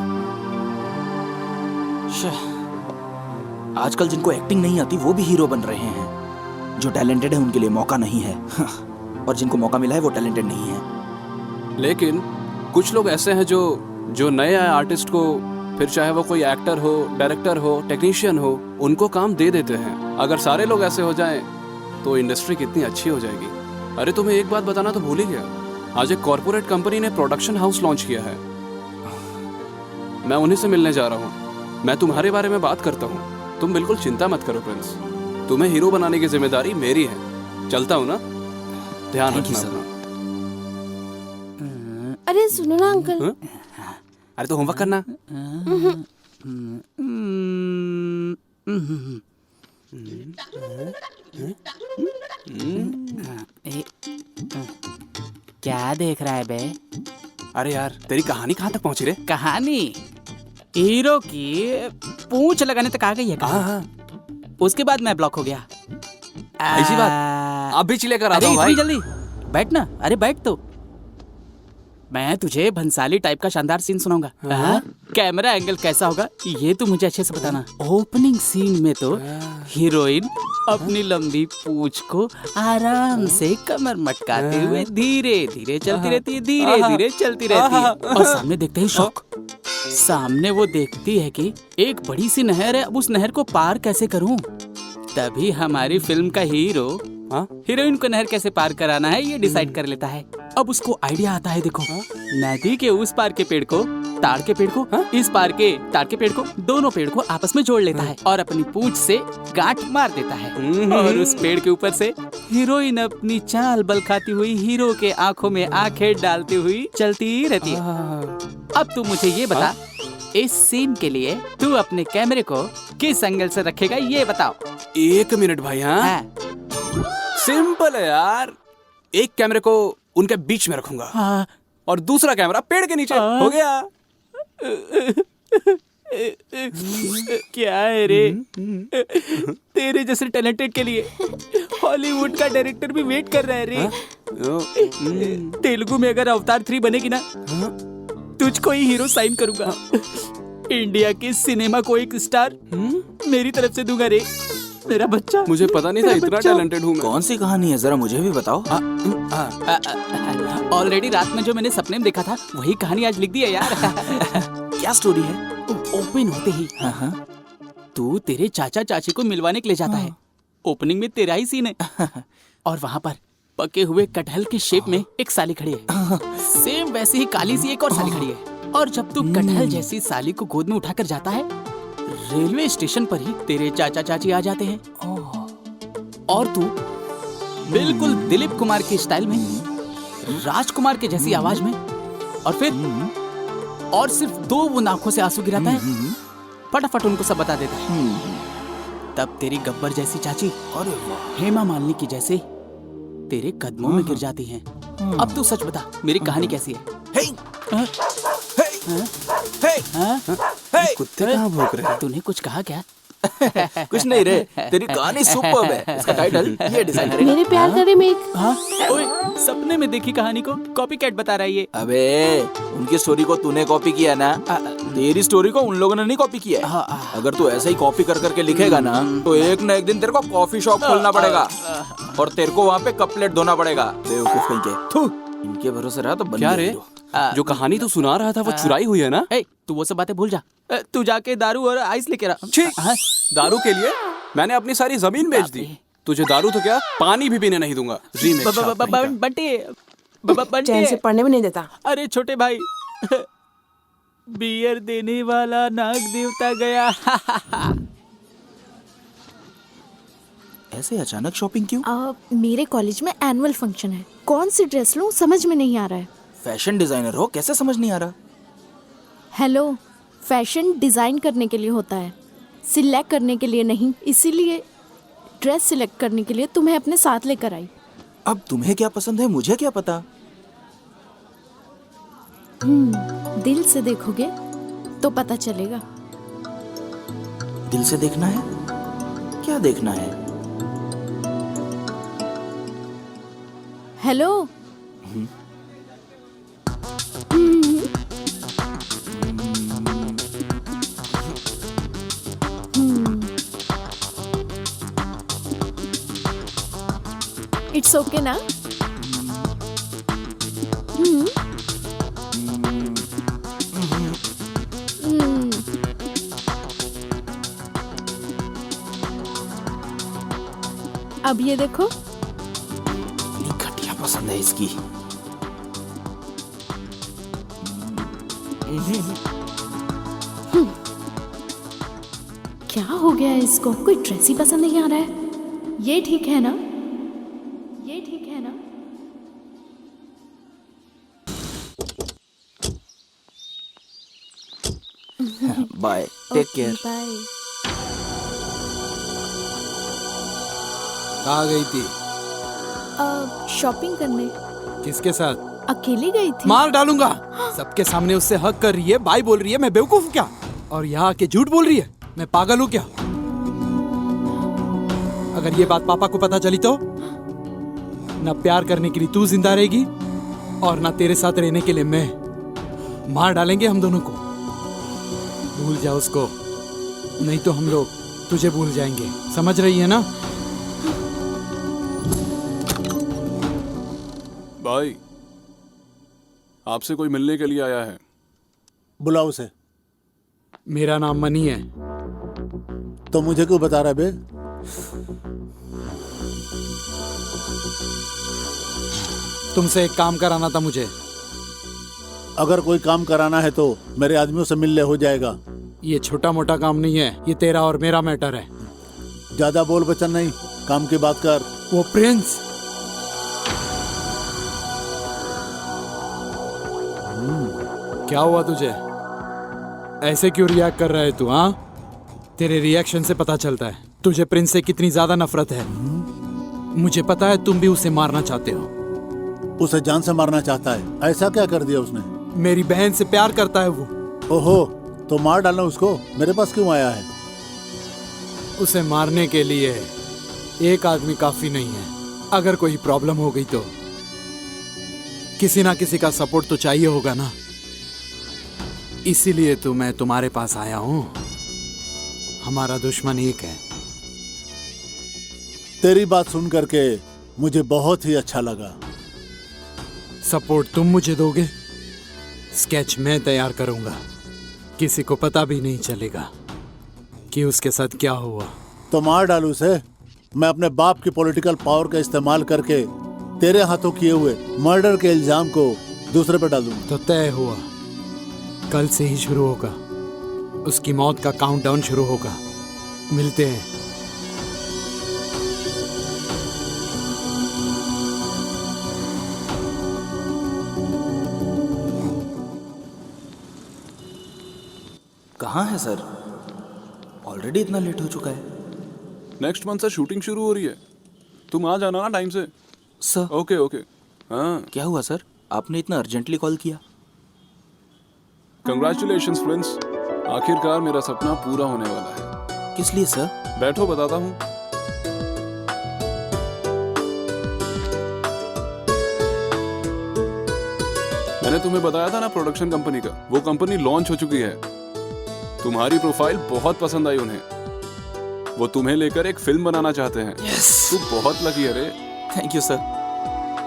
आजकल जिनको एक्टिंग नहीं आती वो भी हीरो बन रहे हैं। जो टैलेंटेड है उनके लिए मौका नहीं है और जिनको मौका मिला है वो टैलेंटेड नहीं है। लेकिन कुछ लोग ऐसे हैं जो नए आए आर्टिस्ट को, फिर चाहे वो कोई एक्टर हो, डायरेक्टर हो, टेक्नीशियन हो, उनको काम दे देते हैं। अगर सारे लोग ऐसे हो जाएं तो इंडस्ट्री कितनी अच्छी हो जाएगी। अरे तुम्हें एक बात बताना तो भूल ही गया, आज एक कॉर्पोरेट कंपनी ने प्रोडक्शन हाउस लॉन्च किया है। मैं उन्हीं से मिलने जा रहा हूँ। मैं तुम्हारे बारे में बात करता हूँ, तुम बिल्कुल चिंता मत करो प्रिंस। तुम्हें हीरो बनाने की जिम्मेदारी मेरी है। चलता हूँ ना, ध्यान रखना अपना। अरे सुनो ना अंकल। अरे तो होमवर्क करना। क्या देख रहा है बे? अरे यार, तेरी कहानी कहाँ तक पहुंची रे? कहानी हीरो की पूंछ लगाने तक आ गई है। हाँ। उसके बाद मैं ब्लॉक हो गया। ऐसी बात? अब भी चिल्ले कर आता हूँ भाई। जल्दी बैठ ना। अरे बैठ तो। मैं तुझे भंसाली टाइप का शानदार सीन सुनाऊंगा। कैमरा एंगल कैसा होगा ये तू मुझे अच्छे से बताना। ओपनिंग सीन में तो हीरोइन अपनी लंबी पूंछ को आराम से कमर मटकाते हुए धीरे धीरे चलती रहती है, धीरे धीरे चलती रहती है। और सामने देखते ही शौक। सामने वो देखती है कि एक बड़ी सी नहर है, अब उस नहर को पार कैसे करूं। तभी हमारी फिल्म का हीरो हीरोइन को नहर कैसे पार कराना है ये डिसाइड कर लेता है। अब उसको आइडिया आता है, देखो नदी के उस पार के पेड़ को ताड़ के पेड़ को, इस पार के ताड़ के पेड़ को, दोनों पेड़ को आपस में जोड़ लेता है और अपनी पूंछ से गांठ मार देता है। और उस पेड़ के ऊपर से हीरोइन अपनी चाल बल खाती हुई हीरो के आंखों में आंखें डालती हुई चलती रहती है। अब तू मुझे ये बता, इस सीन के लिए तू अपने कैमरे को किस एंगल से रखेगा ये बताओ। 1 मिनट भाई। सिंपल है यार, एक कैमरे को उनके बीच में रखूंगा और दूसरा कैमरा पेड़ के नीचे। हो गया। क्या है रे? तेरे जैसे टैलेंटेड के लिए हॉलीवुड का डायरेक्टर भी वेट कर रहा है रे। तेलुगु में अगर अवतार 3 बनेगी ना, तुझको ही हीरो साइन करूंगा। इंडिया के सिनेमा को एक स्टार मेरी तरफ से दूंगा रे, मेरा बच्चा। मुझे पता नहीं था इतना टैलेंटेड हूँ मैं। कौन सी कहानी है जरा मुझे भी बताओ। ऑलरेडी रात में जो मैंने सपने में देखा था वही कहानी आज लिख दी है यार। क्या स्टोरी है? ओपन होते ही तू तेरे चाचा चाची को मिलवाने के लिए जाता है। ओपनिंग में तेरा ही सीन है और वहाँ पर पके हुए कटहल के शेप में एक साली खड़ी है। सेम वैसे ही काली सी एक और साली खड़ी है। और जब तू कटहल जैसी साली को गोद में उठाकर जाता है, रेलवे स्टेशन पर ही तेरे चाचा चाची आ जाते हैं और तू बिल्कुल दिलीप कुमार के स्टाइल में, राजकुमार के जैसी आवाज में, और फिर और सिर्फ 2 बूंद आंखों से आंसू गिराता है, फटाफट उनको सब बता देता है। तब तेरी गब्बर जैसी चाची और हेमा मालिनी की जैसे तेरे कदमों में गिर जाती हैं। अब तू सच बता, मेरी कहानी कैसी है? कुत्ते कहाँ भौंक रहे हैं? तूने कुछ कहा क्या? कुछ नहीं रे, तेरी कहानी सुपर्ब है। इसका टाइटल ये डिसाइड करेगा। मेरे प्यार करे में ओए, सपने में देखी कहानी को कॉपीकैट बता रहा है ये। अबे, उनकी स्टोरी को तूने कॉपी किया ना, तेरी स्टोरी को उन लोगों ने नहीं कॉपी किया है। अगर तू ऐसे ही कॉपी कर करके लिखेगा ना, तो एक न एक दिन तेरे को कॉफी शॉप खोलना पड़ेगा और तेरे को वहाँ पे कप प्लेट धोना पड़ेगा। बेवकूफ कहीं के। इनके भरोसे रहा तो बन क्या रे? जो कहानी तू सुना रहा था वो चुराई हुई है ना? तू वो सब बातें भूल जा। तू जाके दारू और आइस लेके रहा। दारू के लिए मैंने अपनी सारी जमीन बेच दी। तुझे दारू तो क्या, पानी भी पीने नहीं दूंगा। बंटी चैन से पढ़ने में नहीं देता। अरे छोटे भाई, बियर देने वाला नाग देवता गया। ऐसे अचानक शॉपिंग क्यों? मेरे कॉलेज में एनुअल फंक्शन है, कौन सी ड्रेस लूं समझ में नहीं आ रहा है। फैशन डिजाइनर हो, कैसे समझ नहीं आ रहा? हेलो, फैशन डिजाइन करने के लिए होता है, सिलेक्ट करने के लिए नहीं। इसीलिए ड्रेस सिलेक्ट करने के लिए तुम्हें अपने साथ लेकर आई। अब तुम्हें क्या पसंद है मुझे क्या पता? दिल से देखोगे तो पता चलेगा। दिल से देखना है? क्या देखना है? हेलो। इट्स ओके ना? अब ये देखो। घटिया पसंद है इसकी। क्या हो गया है इसको? कोई ड्रेस ही पसंद नहीं आ रहा है। ये ठीक है ना? ये ठीक है ना? Bye, take care. बाय। कहाँ गई थी? शॉपिंग करने। किसके साथ? अकेली गई थी। मार डालूंगा। सबके सामने उससे हक कर रही है, बाय बोल रही है। मैं बेवकूफ हूँ क्या? और यहाँ आके झूठ बोल रही है। मैं पागल हूँ क्या? अगर ये बात पापा को पता चली तो ना प्यार करने के लिए तू जिंदा रहेगी और ना तेरे साथ रहने के लिए मैं। मार डालेंगे हम दोनों को। भूल जा उसको, नहीं तो हम लोग तुझे भूल जाएंगे। समझ रही है ना? भाई, आपसे कोई मिलने के लिए आया है। बुलाओ उसे। मेरा नाम मनी है। तो मुझे क्यों बता रहा है बे? तुमसे एक काम कराना था मुझे। अगर कोई काम कराना है तो मेरे आदमियों से मिल ले, हो जाएगा। ये छोटा मोटा काम नहीं है, ये तेरा और मेरा मैटर है। ज्यादा बोल बचन नहीं, काम की बात कर। वो प्रिंस। क्या हुआ तुझे? ऐसे क्यों रिएक्ट कर रहा है तू? हाँ, तेरे रिएक्शन से पता चलता है तुझे प्रिंस से कितनी ज्यादा नफरत है। मुझे पता है तुम भी उसे मारना चाहते हो। उसे जान से मारना चाहता है? ऐसा क्या कर दिया उसने? मेरी बहन से प्यार करता है वो। ओहो, तो मार डालना उसको। मेरे पास क्यों आया है? उसे मारने के लिए एक आदमी काफी नहीं है। अगर कोई प्रॉब्लम हो गई तो किसी ना किसी का सपोर्ट तो चाहिए होगा ना। इसीलिए तो मैं तुम्हारे पास आया हूं। हमारा दुश्मन एक है। तेरी बात सुन करके मुझे बहुत ही अच्छा लगा। सपोर्ट तुम मुझे दोगे, स्केच मैं तैयार करूंगा। किसी को पता भी नहीं चलेगा कि उसके साथ क्या हुआ। तो मार डालू उसे। मैं अपने बाप की पॉलिटिकल पावर का इस्तेमाल करके तेरे हाथों किए हुए मर्डर के इल्जाम को दूसरे पर डाल दूंगा। तो तय हुआ, कल से ही शुरू होगा। उसकी मौत का काउंटडाउन शुरू होगा। मिलते हैं। कहाँ है सर? ऑलरेडी इतना लेट हो चुका है। नेक्स्ट मंथ से शूटिंग शुरू हो रही है। तुम आ जाना ना टाइम से। सर। Okay okay. हाँ, क्या हुआ सर? आपने इतना अर्जेंटली कॉल किया? कंग्रेचुलेशंस फ्रेंड्स, आखिरकार मेरा सपना पूरा होने वाला है। किस लिए सर? बैठो, बताता हूँ। मैंने तुम्हें बताया था ना प्रोडक्शन कंपनी का, वो कंपनी लॉन्च हो चुकी है। तुम्हारी प्रोफाइल बहुत पसंद आई उन्हें। वो तुम्हें लेकर एक फिल्म बनाना चाहते हैं। तू बहुत लकी है रे। Thank you sir,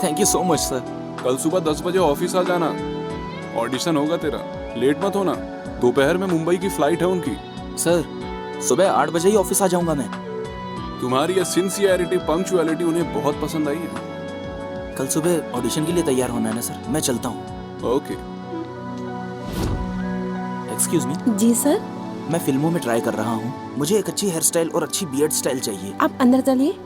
thank you so much sir. कल सुबह 10 बजे ऑफिस आ जाना। ऑडिशन होगा तेरा, लेट मत होना। दोपहर में मुंबई की फ्लाइट है उनकी। सर, सुबह 8 बजे ही ऑफिस आ जाऊंगा मैं। तुम्हारी ये सिंसियरिटी, पंक्चुअलिटी उन्हें बहुत पसंद आई है। कल सुबह ऑडिशन के लिए तैयार होना है ना सर। मैं चलता हूँ। ओके। Excuse me. जी सर। मैं फिल्मों में ट्राई कर रहा हूँ। मुझे एक अच्छी हेयर स्टाइल और अच्छी बियर्ड स्टाइल चाहिए। आप अंदर चलिए।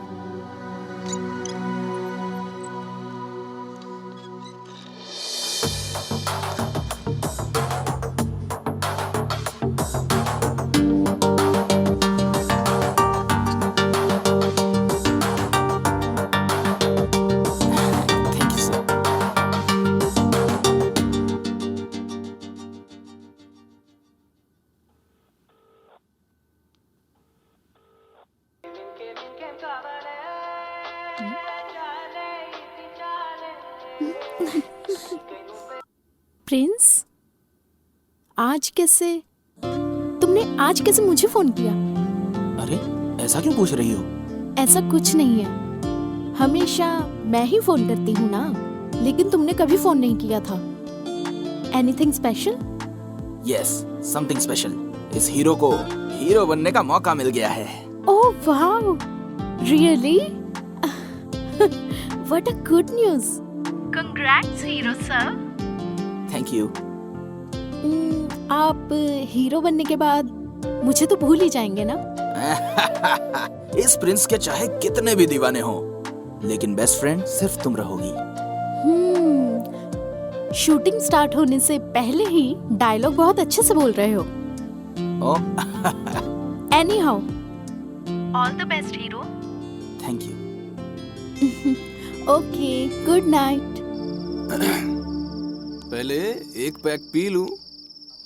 प्रिंस, तुमने आज कैसे मुझे फोन किया? अरे ऐसा क्यों पूछ रही हो? ऐसा कुछ नहीं है, हमेशा मैं ही फोन करती हूँ ना, लेकिन तुमने कभी फोन नहीं किया था। Anything special? Yes, something special. इस हीरो को हीरो बनने का मौका मिल गया है। Oh wow, really? What a good news. Congrats hero sir. Thank you. आप हीरो बनने के बाद मुझे तो भूल ही जाएंगे ना? इस प्रिंस के चाहे कितने भी दीवाने हो, लेकिन बेस्ट फ्रेंड सिर्फ तुम रहोगी। शूटिंग स्टार्ट होने से पहले ही डायलॉग बहुत अच्छे से बोल रहे हो। Any how, all the best hero. Thank you. Okay, good night. पहले एक पैक पी लूं,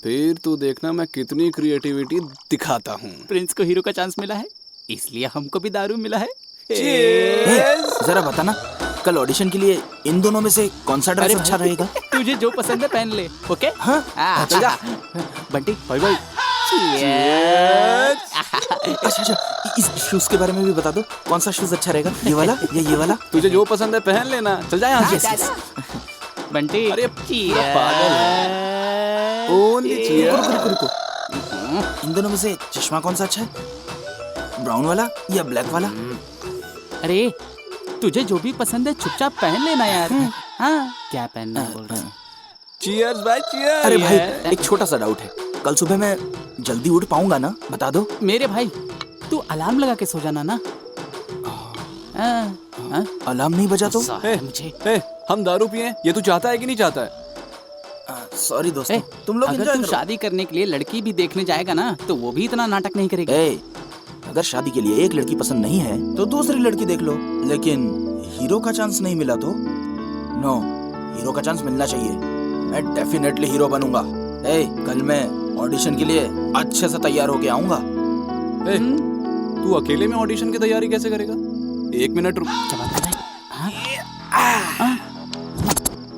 फिर तू देखना मैं कितनी क्रिएटिविटी दिखाता हूँ। प्रिंस को हीरो का चांस मिला है, इसलिए हमको भी दारू मिला है। जरा बताना, कल ऑडिशन के लिए इन दोनों में से कौन सा ड्रेस अच्छा रहेगा? तुझे जो पसंद है पहन ले। ओके? हाँ, चल जा। Bunty, bye bye. अच्छा, इस शूज के बारे में भी बता दो, कौन सा शूज अच्छा रहेगा? ये वाला या ये वाला? तुझे जो पसंद है पहन लेना। चल जा यहाँ से। बंटी, अरे पागल है। ओनली रुको। इन दोनों में से चश्मा कौन सा अच्छा है? ब्राउन वाला या ब्लैक वाला? अरे तुझे जो भी पसंद है चुपचाप पहन लेना यार। हाँ, क्या पहनना बोल रहा है? चीयर्स भाई, चीयर्स। अरे भाई, एक छोटा सा डाउट है, कल सुबह मैं जल्दी उठ पाऊंगा ना? बता दो। मेरे भाई, तू अलार्म लगा के सो जाना ना। अलार्म नहीं बजा तो? मुझे हम दारू पिए, ये तू चाहता है कि नहीं चाहता है? सॉरी दोस्तों, तुम लोग अगर तू शादी करने के लिए लड़की भी देखने जाएगा ना, तो वो भी इतना नाटक नहीं करेगी। अगर शादी के लिए एक लड़की पसंद नहीं है तो दूसरी लड़की देख लो, लेकिन हीरो का चांस नहीं मिला तो? नो, हीरो का चांस मिलना चाहिए। मैं डेफिनेटली हीरो बनूंगा। कल मैं ऑडिशन के लिए अच्छे से तैयार होके आऊंगा। तू अकेले में ऑडिशन की तैयारी कैसे करेगा? एक मिनट रुक।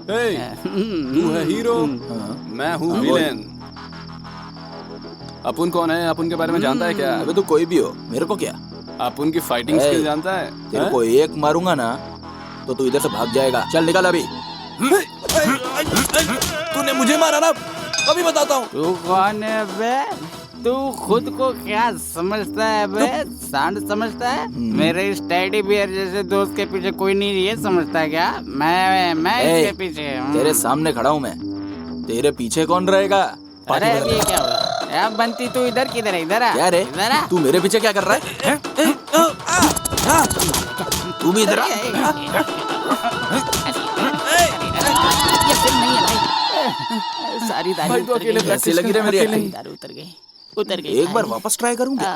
तू है हीरो, मैं हूँ विलेन। अपुन कौन है? अपुन के बारे में जानता है क्या? अबे तू कोई भी हो, मेरे को क्या? अपुन की फाइटिंग स्किल जानता है? तेरे को एक मारूंगा ना तो तू इधर से भाग जाएगा। चल निकल अभी। तूने मुझे मारा ना, अभी बताता हूँ। तू कौन है बे? तू खुद को क्या समझता है बे? सांड समझता है? मेरे इस टेडी बियर जैसे दोस्त के पीछे कोई नहीं ये समझता है क्या? मैं इसके पीछे हूँ। तेरे सामने खड़ा हूँ मैं, तेरे पीछे कौन रहेगा? अरे ये क्या हुआ? बंटी तू इधर किधर है? इधर आ। क्या रे? तू मेरे पीछे क्या कर रहा है? तू भी इधर आ। सारी दारू कैसी लगी रे मेरी एक्टिंग? दारू उतर गई। एक बार वापस ट्राई करूंगा।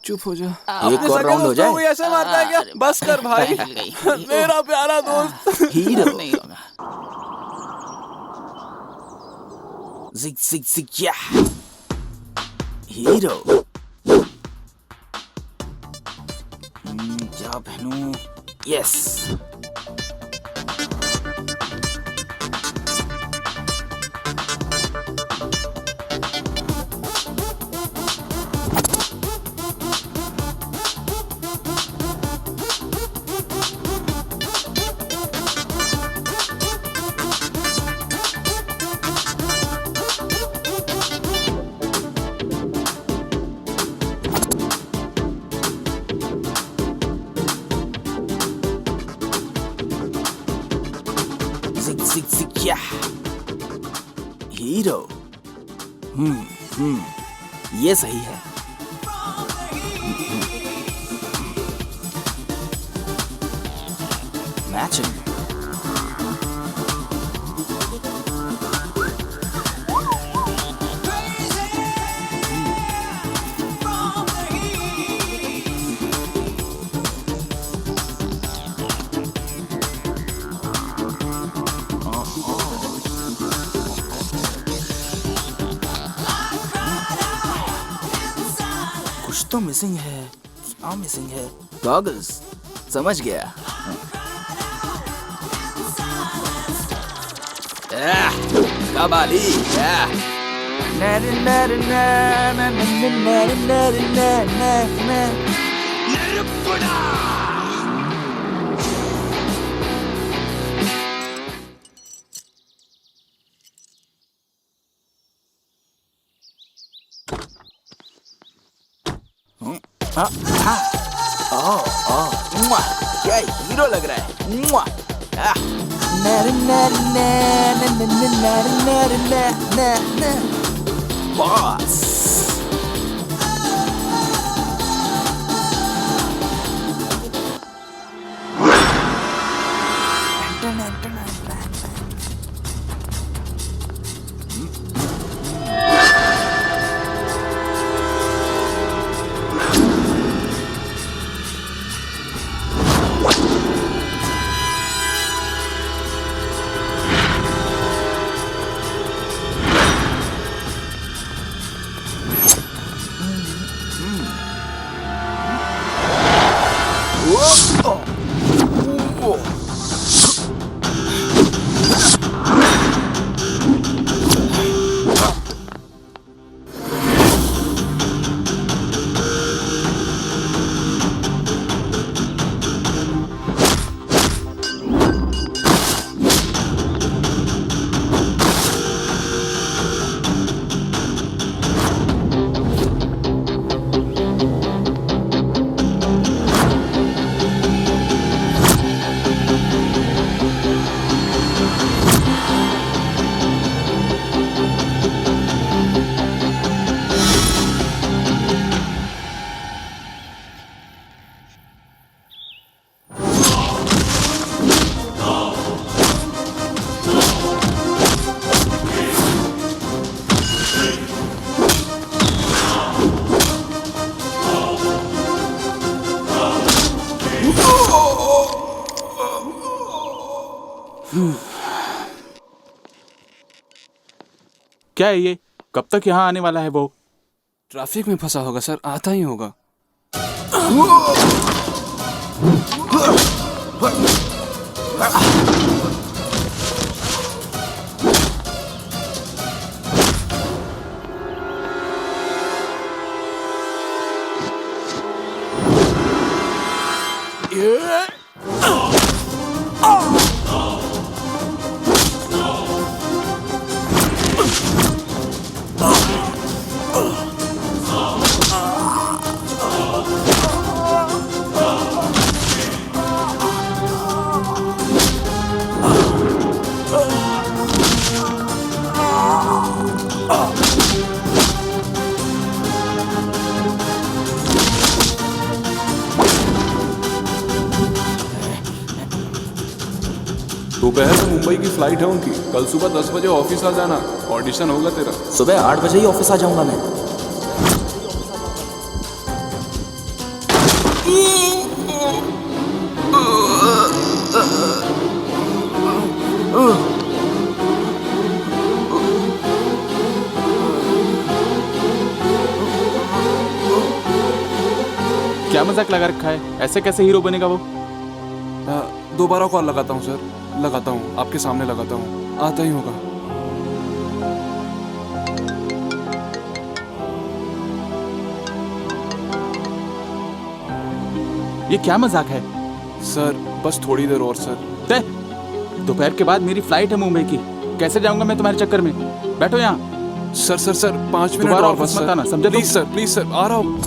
चुप हो जा। एक और राउंड हो जाए। ऐसे मारता है क्या? बस कर भाई। मेरा प्यारा दोस्त हीरो नहीं होगा। जिग जिग जिग या हीरो। क्या पहनूं? Yes, hero. ये सही है। मैचिंग। कुछ तो मिसिंग है। क्या मिसिंग है? गॉगल्स। समझ गया। कबाली क्या हीरो लग रहा है। बॉस क्या है ये? कब तक यहाँ आने वाला है वो? ट्रैफिक में फंसा होगा सर, आता ही होगा। दोपहर में मुंबई की फ्लाइट है उनकी, कल सुबह 10 बजे ऑफिस आ जाना, ऑडिशन होगा तेरा। सुबह 8 बजे ही ऑफिस आ जाऊंगा मैं। क्या मजाक लगा रखा है? ऐसे कैसे हीरो बनेगा वो? दोबारा कॉल लगाता हूँ सर, लगाता हूँ, आपके सामने लगाता हूँ, आता ही होगा। ये क्या मजाक है? सर बस थोड़ी देर और सर। दोपहर के बाद मेरी फ्लाइट है मुंबई की, कैसे जाऊंगा मैं तुम्हारे चक्कर में? बैठो यहाँ। सर सर सर 5 मिनट और बस सर, समझे? प्लीज सर आ रहा हूँ।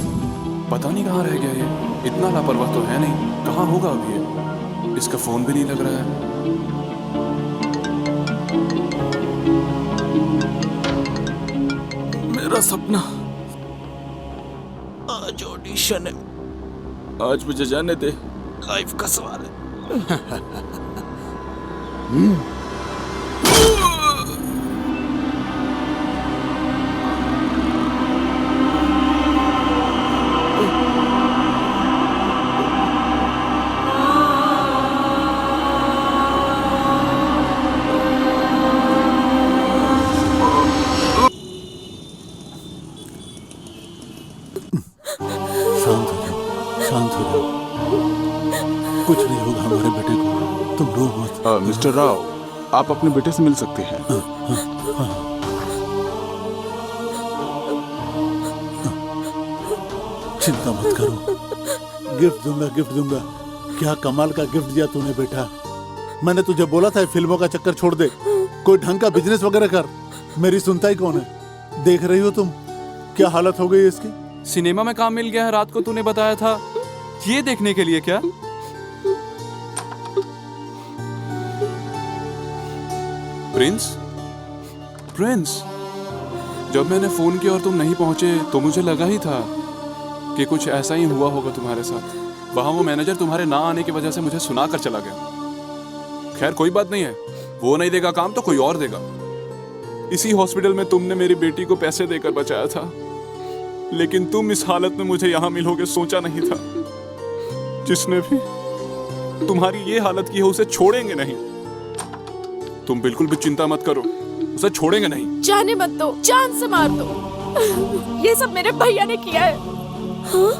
पता नहीं कहाँ रह गया ये, इतना लापरवाह तो है नहीं, कहाँ होगा अभी ये? इसका फोन भी नहीं लग रहा है। मेरा सपना, आज ऑडिशन है, आज मुझे जाने दे, लाइफ का सवाल है। शांत हो जाओ, कुछ नहीं होगा हमारे बेटे को, तुम रो मत। मिस्टर राव, आप अपने बेटे से मिल सकते हैं। चिंता मत करो, गिफ्ट दूंगा। क्या कमाल का गिफ्ट दिया तूने बेटा। मैंने तुझे बोला था फिल्मों का चक्कर छोड़ दे, कोई ढंग का बिजनेस वगैरह कर। मेरी सुनता ही कौन है। देख रही हो तुम क्या हालत हो गई इसकी। सिनेमा में काम मिल गया है, रात को तूने बताया था, ये देखने के लिए क्या? प्रिंस, जब मैंने फोन किया और तुम नहीं पहुंचे तो मुझे लगा ही था कि कुछ ऐसा ही हुआ होगा तुम्हारे साथ। वहां वो मैनेजर तुम्हारे ना आने की वजह से मुझे सुना कर चला गया। खैर कोई बात नहीं है, वो नहीं देगा काम तो कोई और देगा। इसी हॉस्पिटल में तुमने मेरी बेटी को पैसे देकर बचाया था, लेकिन तुम इस हालत में मुझे यहाँ मिलोगे सोचा नहीं था। जिसने भी तुम्हारी ये हालत की है उसे छोड़ेंगे नहीं। तुम बिल्कुल भी चिंता मत करो, उसे छोड़ेंगे नहीं। जाने मत दो, जान से मार दो। ये सब मेरे भैया ने किया है। हाँ?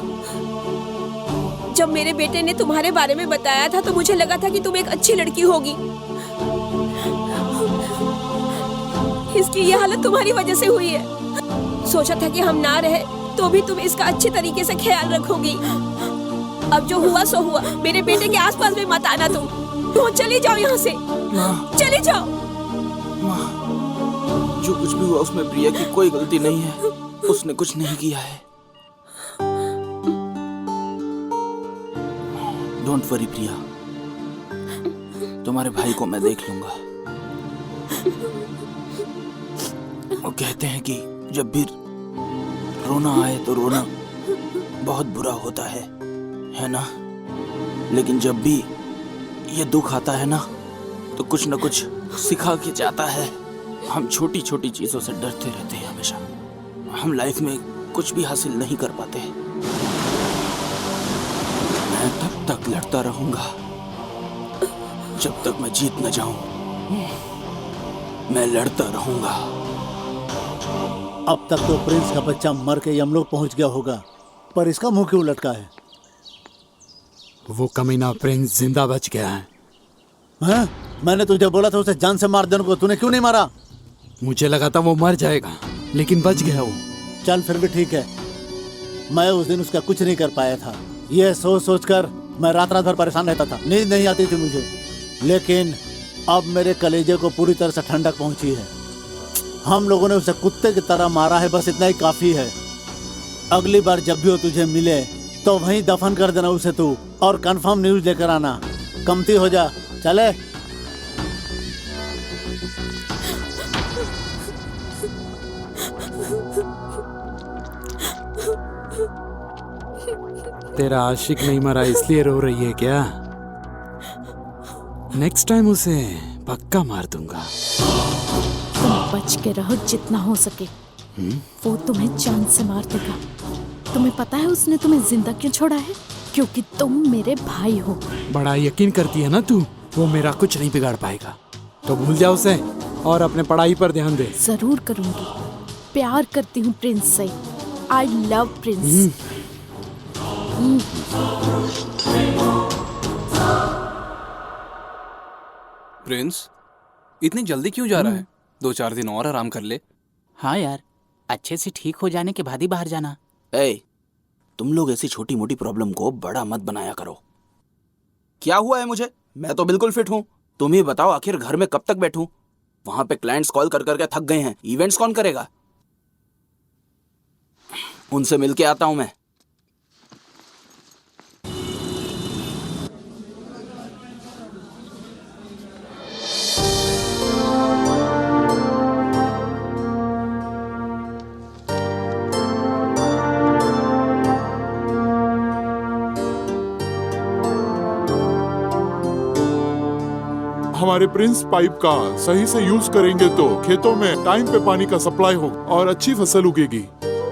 जब मेरे बेटे ने तुम्हारे बारे में बताया था तो मुझे लगा था कि तुम एक अच्छी लड़की होगी। इसकी ये हालत तुम्हारी वजह से हुई है। सोचा था कि हम ना रहे तो भी तुम इसका अच्छे तरीके से ख्याल रखोगी। अब जो हुआ सो हुआ। मेरे बेटे के आसपास भी मत आना तुम। तो चली जाओ यहाँ से, चली जाओ। जो कुछ भी हुआ उसमें प्रिया की कोई गलती नहीं है, उसने कुछ नहीं किया है। डोंट वरी प्रिया, तुम्हारे भाई को मैं देख लूंगा। वो कहते हैं कि जब भी रोना आए तो रोना बहुत बुरा होता है ना? लेकिन जब भी ये दुख आता है ना तो कुछ न कुछ सिखा के जाता है। हम छोटी छोटी चीजों से डरते रहते हैं हमेशा। हम लाइफ में कुछ भी हासिल नहीं कर पाते। मैं तब तक लड़ता रहूंगा जब तक मैं जीत न जाऊं। मैं लड़ता रहूंगा। अब तक तो प्रिंस का बच्चा मर के यमलोक पहुंच गया होगा, पर इसका मुंह क्यों लटका है? वो कमीना प्रिंस जिंदा बच गया है। हाँ? मैंने तुझे बोला था उसे जान से मार देने को, तूने क्यों नहीं मारा? मुझे लगा था वो मर जाएगा, लेकिन बच गया वो। चल फिर भी ठीक है। मैं उस दिन उसका कुछ नहीं कर पाया था। यह सोच सोच कर मैं रात रात भर परेशान रहता था, नींद नहीं आती थी मुझे। लेकिन अब मेरे कलेजे को पूरी तरह से ठंडक पहुंची है। हम लोगों ने उसे कुत्ते की तरह मारा है, बस इतना ही काफी है। अगली बार जब भी वो तुझे मिले तो वहीं दफन कर देना उसे तू, और कंफर्म न्यूज लेकर आना। कमती हो जा, चले। तेरा आशिक नहीं मरा इसलिए रो रही है क्या? नेक्स्ट टाइम उसे पक्का मार दूंगा। तुम बच के रहो जितना हो सके। वो तुम्हें जान से मार देगा। तुम्हें पता है उसने तुम्हें जिंदा क्यों छोड़ा है? क्योंकि तुम मेरे भाई हो। बड़ा यकीन करती है ना तू, वो मेरा कुछ नहीं बिगाड़ पाएगा। तो भूल जा उसे और अपने पढ़ाई पर ध्यान दे। जरूर करूंगी। प्यार करती हूँ प्रिंस से। I love Prince. प्रिंस, इतनी जल्दी क्यों जा रहा है? 2-4 दिन और आराम कर ले। हाँ यार, अच्छे से ठीक हो जाने के बाद ही बाहर जाना। ए, तुम लोग ऐसी छोटी मोटी प्रॉब्लम को बड़ा मत बनाया करो। क्या हुआ है मुझे? मैं तो बिल्कुल फिट हूँ। तुम ही बताओ आखिर घर में कब तक बैठूं? वहां पे क्लाइंट्स कॉल कर करके थक गए हैं। इवेंट्स कौन करेगा? उनसे मिलके आता हूं मैं। हमारे प्रिंस पाइप का सही से यूज करेंगे तो खेतों में टाइम पे पानी का सप्लाई होगा और अच्छी फसल उगेगी।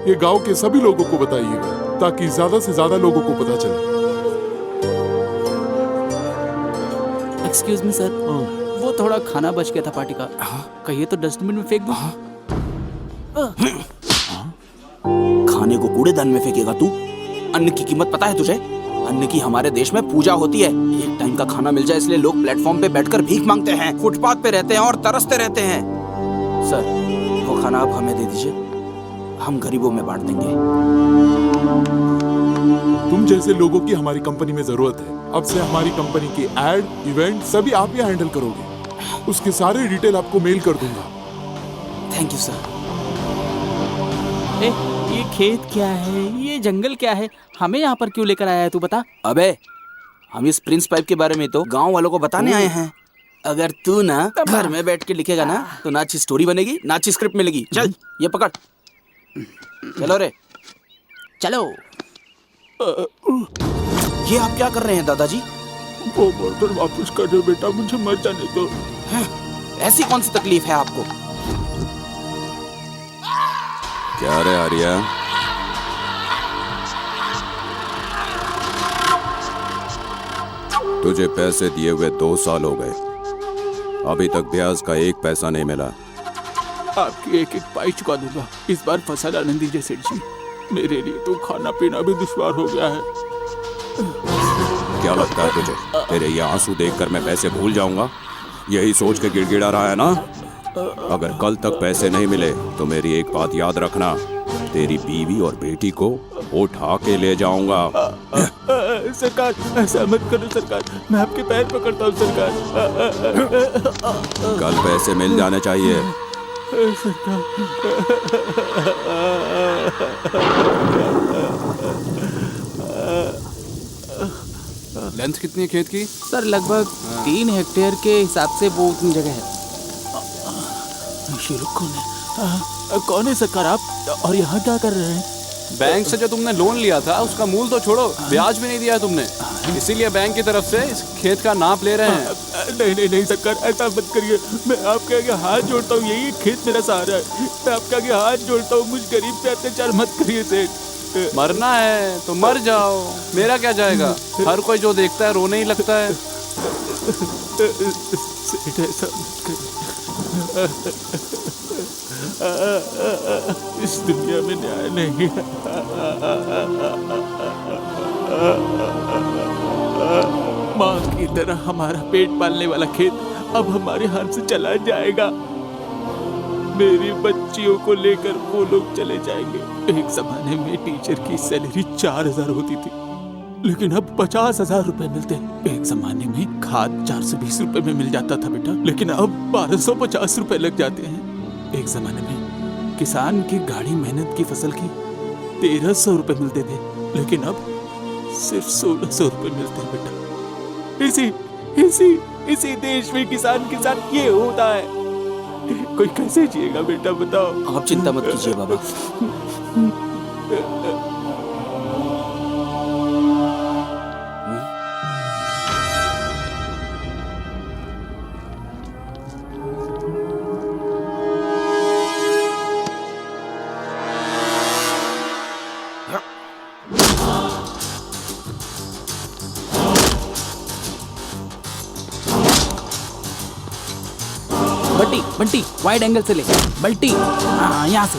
ये गांव के सभी लोगों को बताइएगा ताकि ज्यादा से ज्यादा लोगों को पता चले। एक्सक्यूज मी सर, वो थोड़ा खाना बच गया था पार्टी का। कहिए तो डस्टबिन में फेंक दूं। खाने को कूड़ेदान में फेंकेगा तू? अन्न की कीमत पता है तुझे? अन्न की हमारे देश में पूजा होती है। एक टाइम का खाना मिल जाए इसलिए लोग प्लेटफॉर्म पे बैठकर भीख मांगते हैं, फुटपाथ पे रहते हैं और तरसते रहते हैं। सर, वो खाना आप हमें दे दीजिए, हम गरीबों में बांट देंगे। तुम जैसे लोगों की हमारी कंपनी में जरूरत है। अब से हमारी कंपनी की एड, इवेंट सभी आप ही हैंडल करोगे। उसके सारे डिटेल आपको मेल कर दूंगा। Thank you sir. ये खेत क्या है, ये जंगल क्या है, हमें यहाँ पर क्यों लेकर आया है तू बता। अबे हम इस प्रिंस पाइप के बारे में तो गांव वालों को बताने आए हैं। अगर तू ना घर में बैठ के लिखेगा ना तो ना अच्छी स्टोरी बनेगी ना अच्छी स्क्रिप्ट मिलेगी। चल ये पकड़, चलो रे चलो। ये आप क्या कर रहे हैं दादाजी? वो बोतल वापस कर दो बेटा, मुझे मर जाने दो। ऐसी कौन सी तकलीफ है आपको? क्या रे आर्या, तुझे पैसे दिए हुए 2 साल हो गए, अभी तक ब्याज का 1 पैसा नहीं मिला। आपकी एक एक पाई चुका दूंगा। इस बार फसल आनंद दीजिए सेठ जी, मेरे लिए तो खाना पीना भी दुश्वार हो गया है। क्या लगता है तुझे तेरे ये आंसू देखकर मैं पैसे भूल जाऊंगा? यही सोच के गिड़गिड़ा रहा है ना? अगर कल तक पैसे नहीं मिले तो मेरी एक बात याद रखना, तेरी बीवी और बेटी को उठा के ले जाऊंगा। सरकार ऐसा मत करो सरकार, मैं आपके पैर पकड़ता हूँ सरकार। कल पैसे मिल जाने चाहिए। लेंथ कितनी है खेत की? सर लगभग 3 हेक्टेयर के हिसाब से वो उतनी जगह है। कौन है सरकार आप, और यहाँ क्या कर रहे हैं? बैंक से जो तुमने लोन लिया था उसका मूल तो छोड़ो, ब्याज भी नहीं दिया तुमने, इसीलिए बैंक की तरफ से इस खेत का नाप ले रहे हैं। नहीं नहीं नहीं सरकार, ऐसा मत करिए, मैं आपके आगे हाथ जोड़ता हूँ, यही खेत मेरा सहारा है, मैं आपके आगे हाथ जोड़ता हूँ, मुझ गरीब पे अत्याचार मत करिए सेठ। मरना है तो मर जाओ, मेरा क्या जाएगा, हर कोई जो देखता है रोने ही लगता है। सेठ ऐसा मत करिए, इस दुनिया में न्याय नहीं है। माँ की तरह हमारा पेट पालने वाला खेत अब हमारे हाथ से चला जाएगा। मेरी बच्चियों को लेकर वो लोग चले जाएंगे। एक जमाने में टीचर की सैलरी 4000 होती थी, लेकिन अब 50,000 रुपए मिलते हैं। एक जमाने में खाद 420 रुपए में मिल जाता था बेटा, लेकिन अब 1250 रुपए लग जाते हैं। एक जमाने में किसान की गाढ़ी मेहनत की फसल की 1300 रुपए मिलते थे, लेकिन अब सिर्फ 1600 रुपए मिलते हैं बेटा। इसी देश में किसान के साथ ये होता है। कोई कैसे जिएगा बेटा बताओ। आप चिंता मत कीजिए बाबा, बंटी वाइड एंगल से ले, बल्टी, हाँ यहाँ से,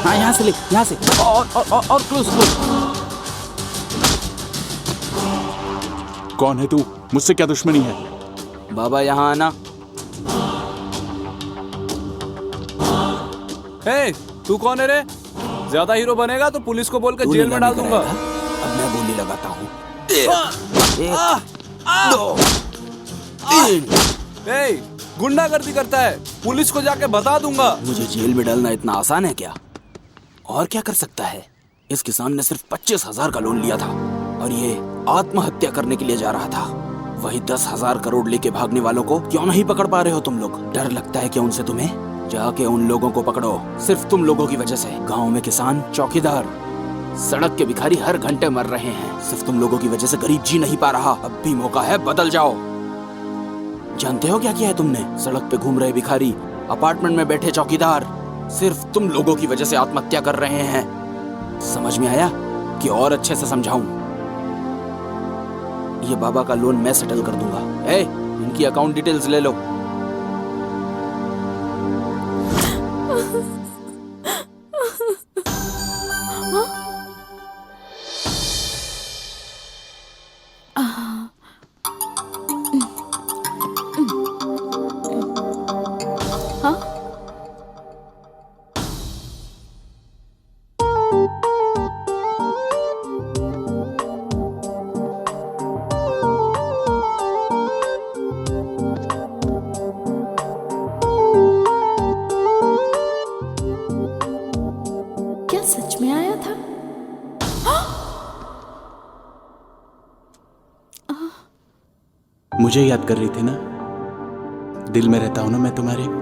हाँ यहाँ से ले, यहाँ से, और क्लोज। कौन है तू, मुझसे क्या दुश्मनी है? बाबा यहाँ आना। हे, तू कौन है रे? ज्यादा हीरो बनेगा तो पुलिस को बोलकर जेल में डाल दूंगा। अब मैं बोली लगाता हूँ। 1, 2, 3। गुंडागर्दी करता है, पुलिस को जाके बता दूंगा। मुझे जेल में डालना इतना आसान है क्या? और क्या कर सकता है? इस किसान ने सिर्फ 25,000 का लोन लिया था और ये आत्महत्या करने के लिए जा रहा था। वही 10,000 करोड़ लेके भागने वालों को क्यों नहीं पकड़ पा रहे हो तुम लोग? डर लगता है क्या उनसे तुम्हें? जाके उन लोगों को पकड़ो। सिर्फ तुम लोगों की वजह से गाँव में किसान, चौकीदार, सड़क के भिखारी हर घंटे मर रहे हैं। सिर्फ तुम लोगों की वजह से गरीब जी नहीं पा रहा। अब भी मौका है, बदल जाओ। जानते हो क्या किया है तुमने? सड़क पे घूम रहे भिखारी, अपार्टमेंट में बैठे चौकीदार, सिर्फ तुम लोगों की वजह से आत्महत्या कर रहे हैं। समझ में आया कि और अच्छे से समझाऊं? ये बाबा का लोन मैं सेटल कर दूंगा। इनकी अकाउंट डिटेल्स ले लो। मुझे याद कर रही थी ना? दिल में रहता हूं ना मैं तुम्हारे।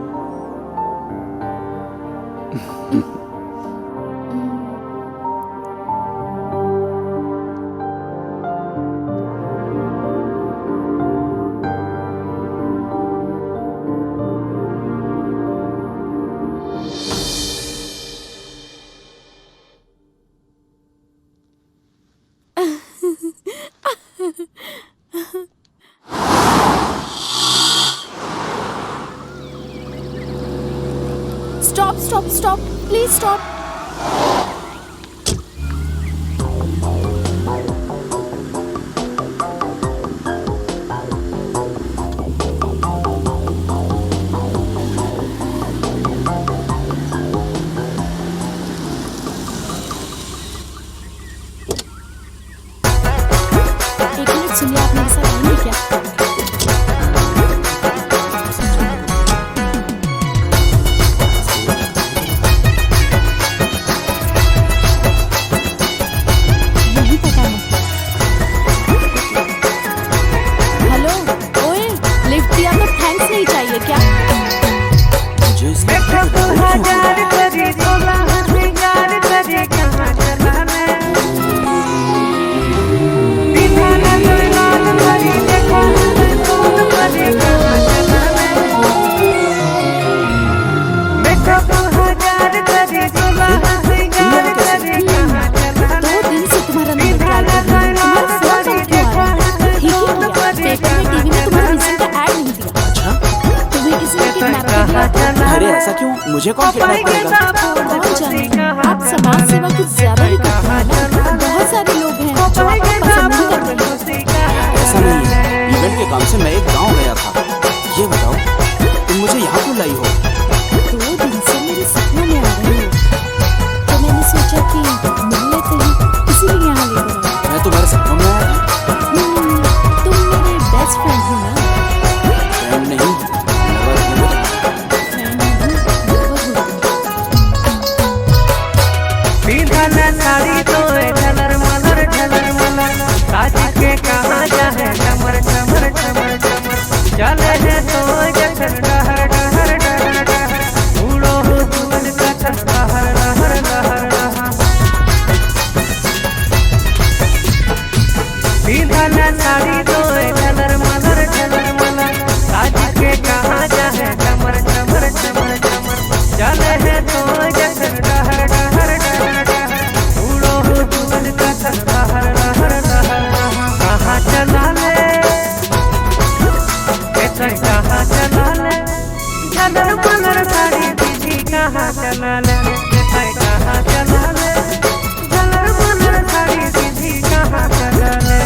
Stop, stop, stop. Please stop. एक मिनट सुनिए, आप मेरे साथ आएंगे क्या? अरे ऐसा क्यों? मुझे कौन किडनैप करेगा? आप समाज सेवा कुछ ज्यादा ही करते हैं ना। बहुत सारे लोग हैं जो आपको पसंद नहीं करते। ऐसा नहीं है, इवेंट के काम से मैं एक गांव गया था। ये बताओ तुम मुझे यहाँ क्यों लाई हो? 2 दिन से मेरे सपनों में आ रहे हो, तो मैंने सोचा कि मिल लेते हैं, इसीलिए यहाँ लेकर आए। मैं तुम्हारे सपनों में आया था? तुम मेरे बेस्ट फ्रेंड हो ना? फ्रेंड नहीं, साड़ी तो झलर मलर साज के कहाँ जाए डमर डमर डमर डमर चले है तो जखर डहर डहर डहर डहर उड़ो हो दूध का डहर डहर डहर डहर सीधा साड़ी तो झलर मलर साज के कहाँ जाए डमर डमर डमर डमर चले है तो जखर डहर डहर डहर कहाँ चला ले कहाँ चला ले झलर मलर साड़ी दीदी कहाँ चला ले कहाँ चला ले झलर मलर साड़ी दीदी कहाँ चला ले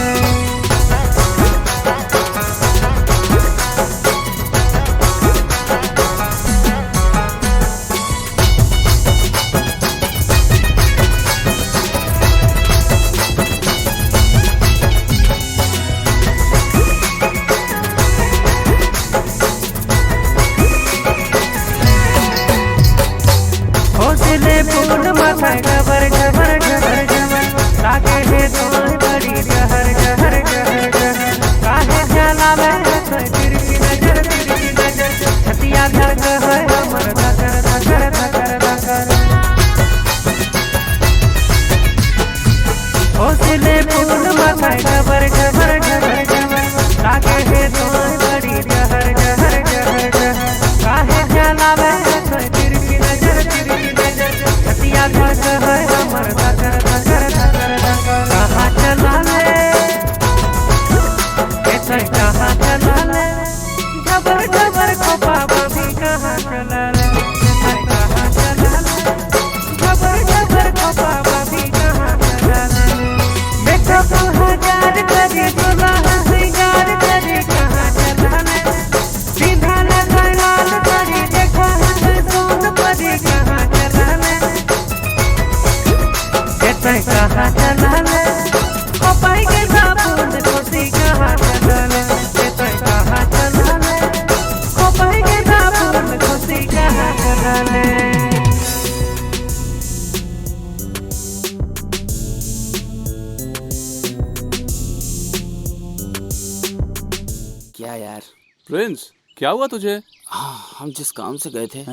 क्या यार? प्रिंस, क्या हुआ तुझे? हाँ, हम जिस काम से गए थे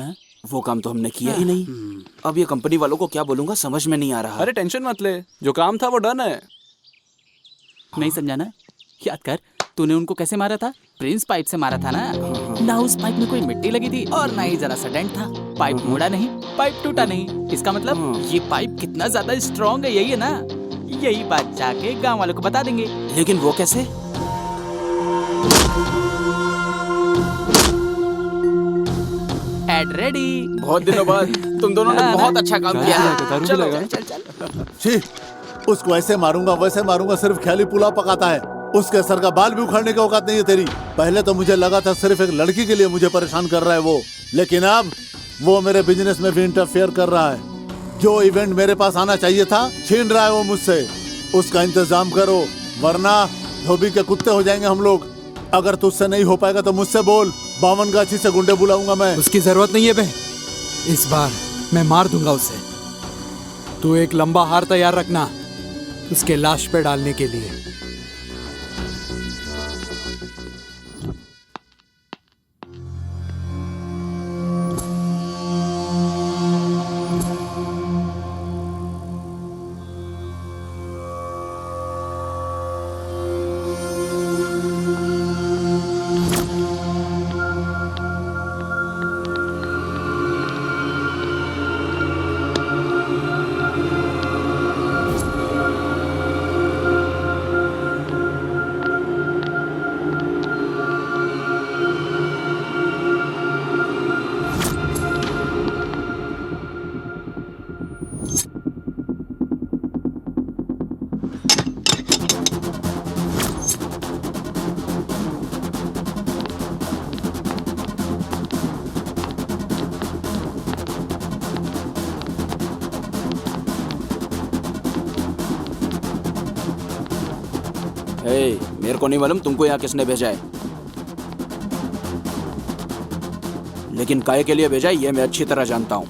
वो काम तो हमने किया ही नहीं। अब ये कंपनी वालों को क्या बोलूंगा समझ में नहीं आ रहा। अरे टेंशन मत ले, जो काम था वो डन है। नहीं समझाना? याद कर, तूने उनको कैसे मारा था? प्रिंस पाइप से मारा था ना? ना उस पाइप में कोई मिट्टी लगी थी और ना ही जरा सा डेंट था। पाइप मुड़ा नहीं, पाइप टूटा नहीं। इसका मतलब ये पाइप कितना ज्यादा स्ट्रॉन्ग है, यही है ना? यही बात जाके गांव वालों को बता देंगे। लेकिन वो कैसे? Ad ready. बहुत दिनों बाद तुम दोनों ने बहुत अच्छा काम किया है। चलो चल चल। छी, उसको ऐसे मारूंगा वैसे मारूंगा, सिर्फ ख्याली पुलाव पकाता है। उसके सर का बाल भी उखाड़ने की औकात नहीं है तेरी। पहले तो मुझे लगा था सिर्फ एक लड़की के लिए मुझे परेशान कर रहा है वो, लेकिन अब वो मेरे बिजनेस में भी इंटरफेयर कर रहा है। जो इवेंट मेरे पास आना चाहिए था छीन रहा है वो मुझसे। उसका इंतजाम करो वरना धोबी के कुत्ते हो जाएंगे हम लोग। अगर तुझसे नहीं हो पाएगा तो मुझसे बोल, 52 गाछी से गुंडे बुलाऊंगा मैं। उसकी जरूरत नहीं है बे, इस बार मैं मार दूंगा उसे। तू एक लंबा हार तैयार रखना उसके लाश पे डालने के लिए। मेरे को नहीं मालूम तुमको यहाँ किसने भेजा है, लेकिन काहे के लिए भेजा है ये मैं अच्छी तरह जानता हूँ।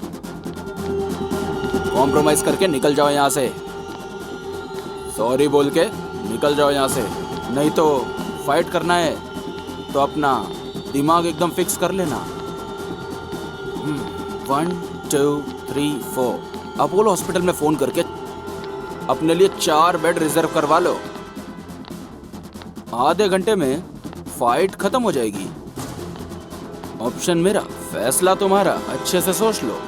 कॉम्प्रोमाइज करके निकल जाओ यहाँ से। सॉरी बोल के निकल जाओ यहाँ से, नहीं तो फाइट करना है तो अपना दिमाग एकदम फिक्स कर लेना। 1 2 3 4 अपोलो हॉस्पिटल में फोन करके अपने लिए 4 बेड रिजर्व करवा लो। आधे घंटे में फाइट खत्म हो जाएगी। ऑप्शन मेरा, फैसला तुम्हारा, अच्छे से सोच लो।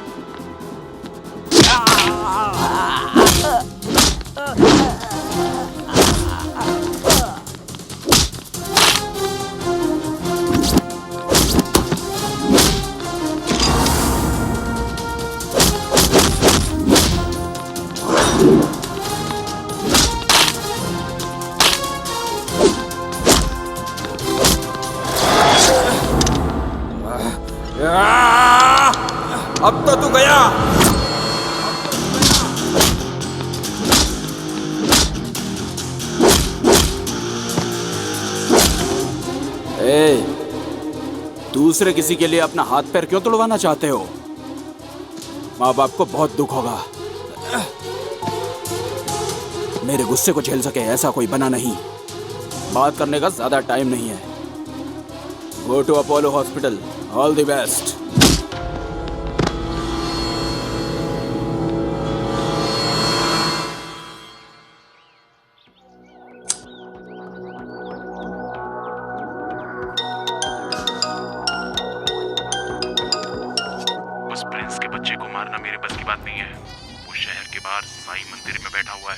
अब तो तू गया। दूसरे किसी के लिए अपना हाथ पैर क्यों तोड़वाना चाहते हो? माँ बाप को बहुत दुख होगा। मेरे गुस्से को झेल सके ऐसा कोई बना नहीं। बात करने का ज्यादा टाइम नहीं है। Go to Apollo hospital. All the best. उस प्रिंस के बच्चे को मारना मेरे बस की बात नहीं है। वो शहर के बाहर साईं मंदिर में बैठा हुआ है,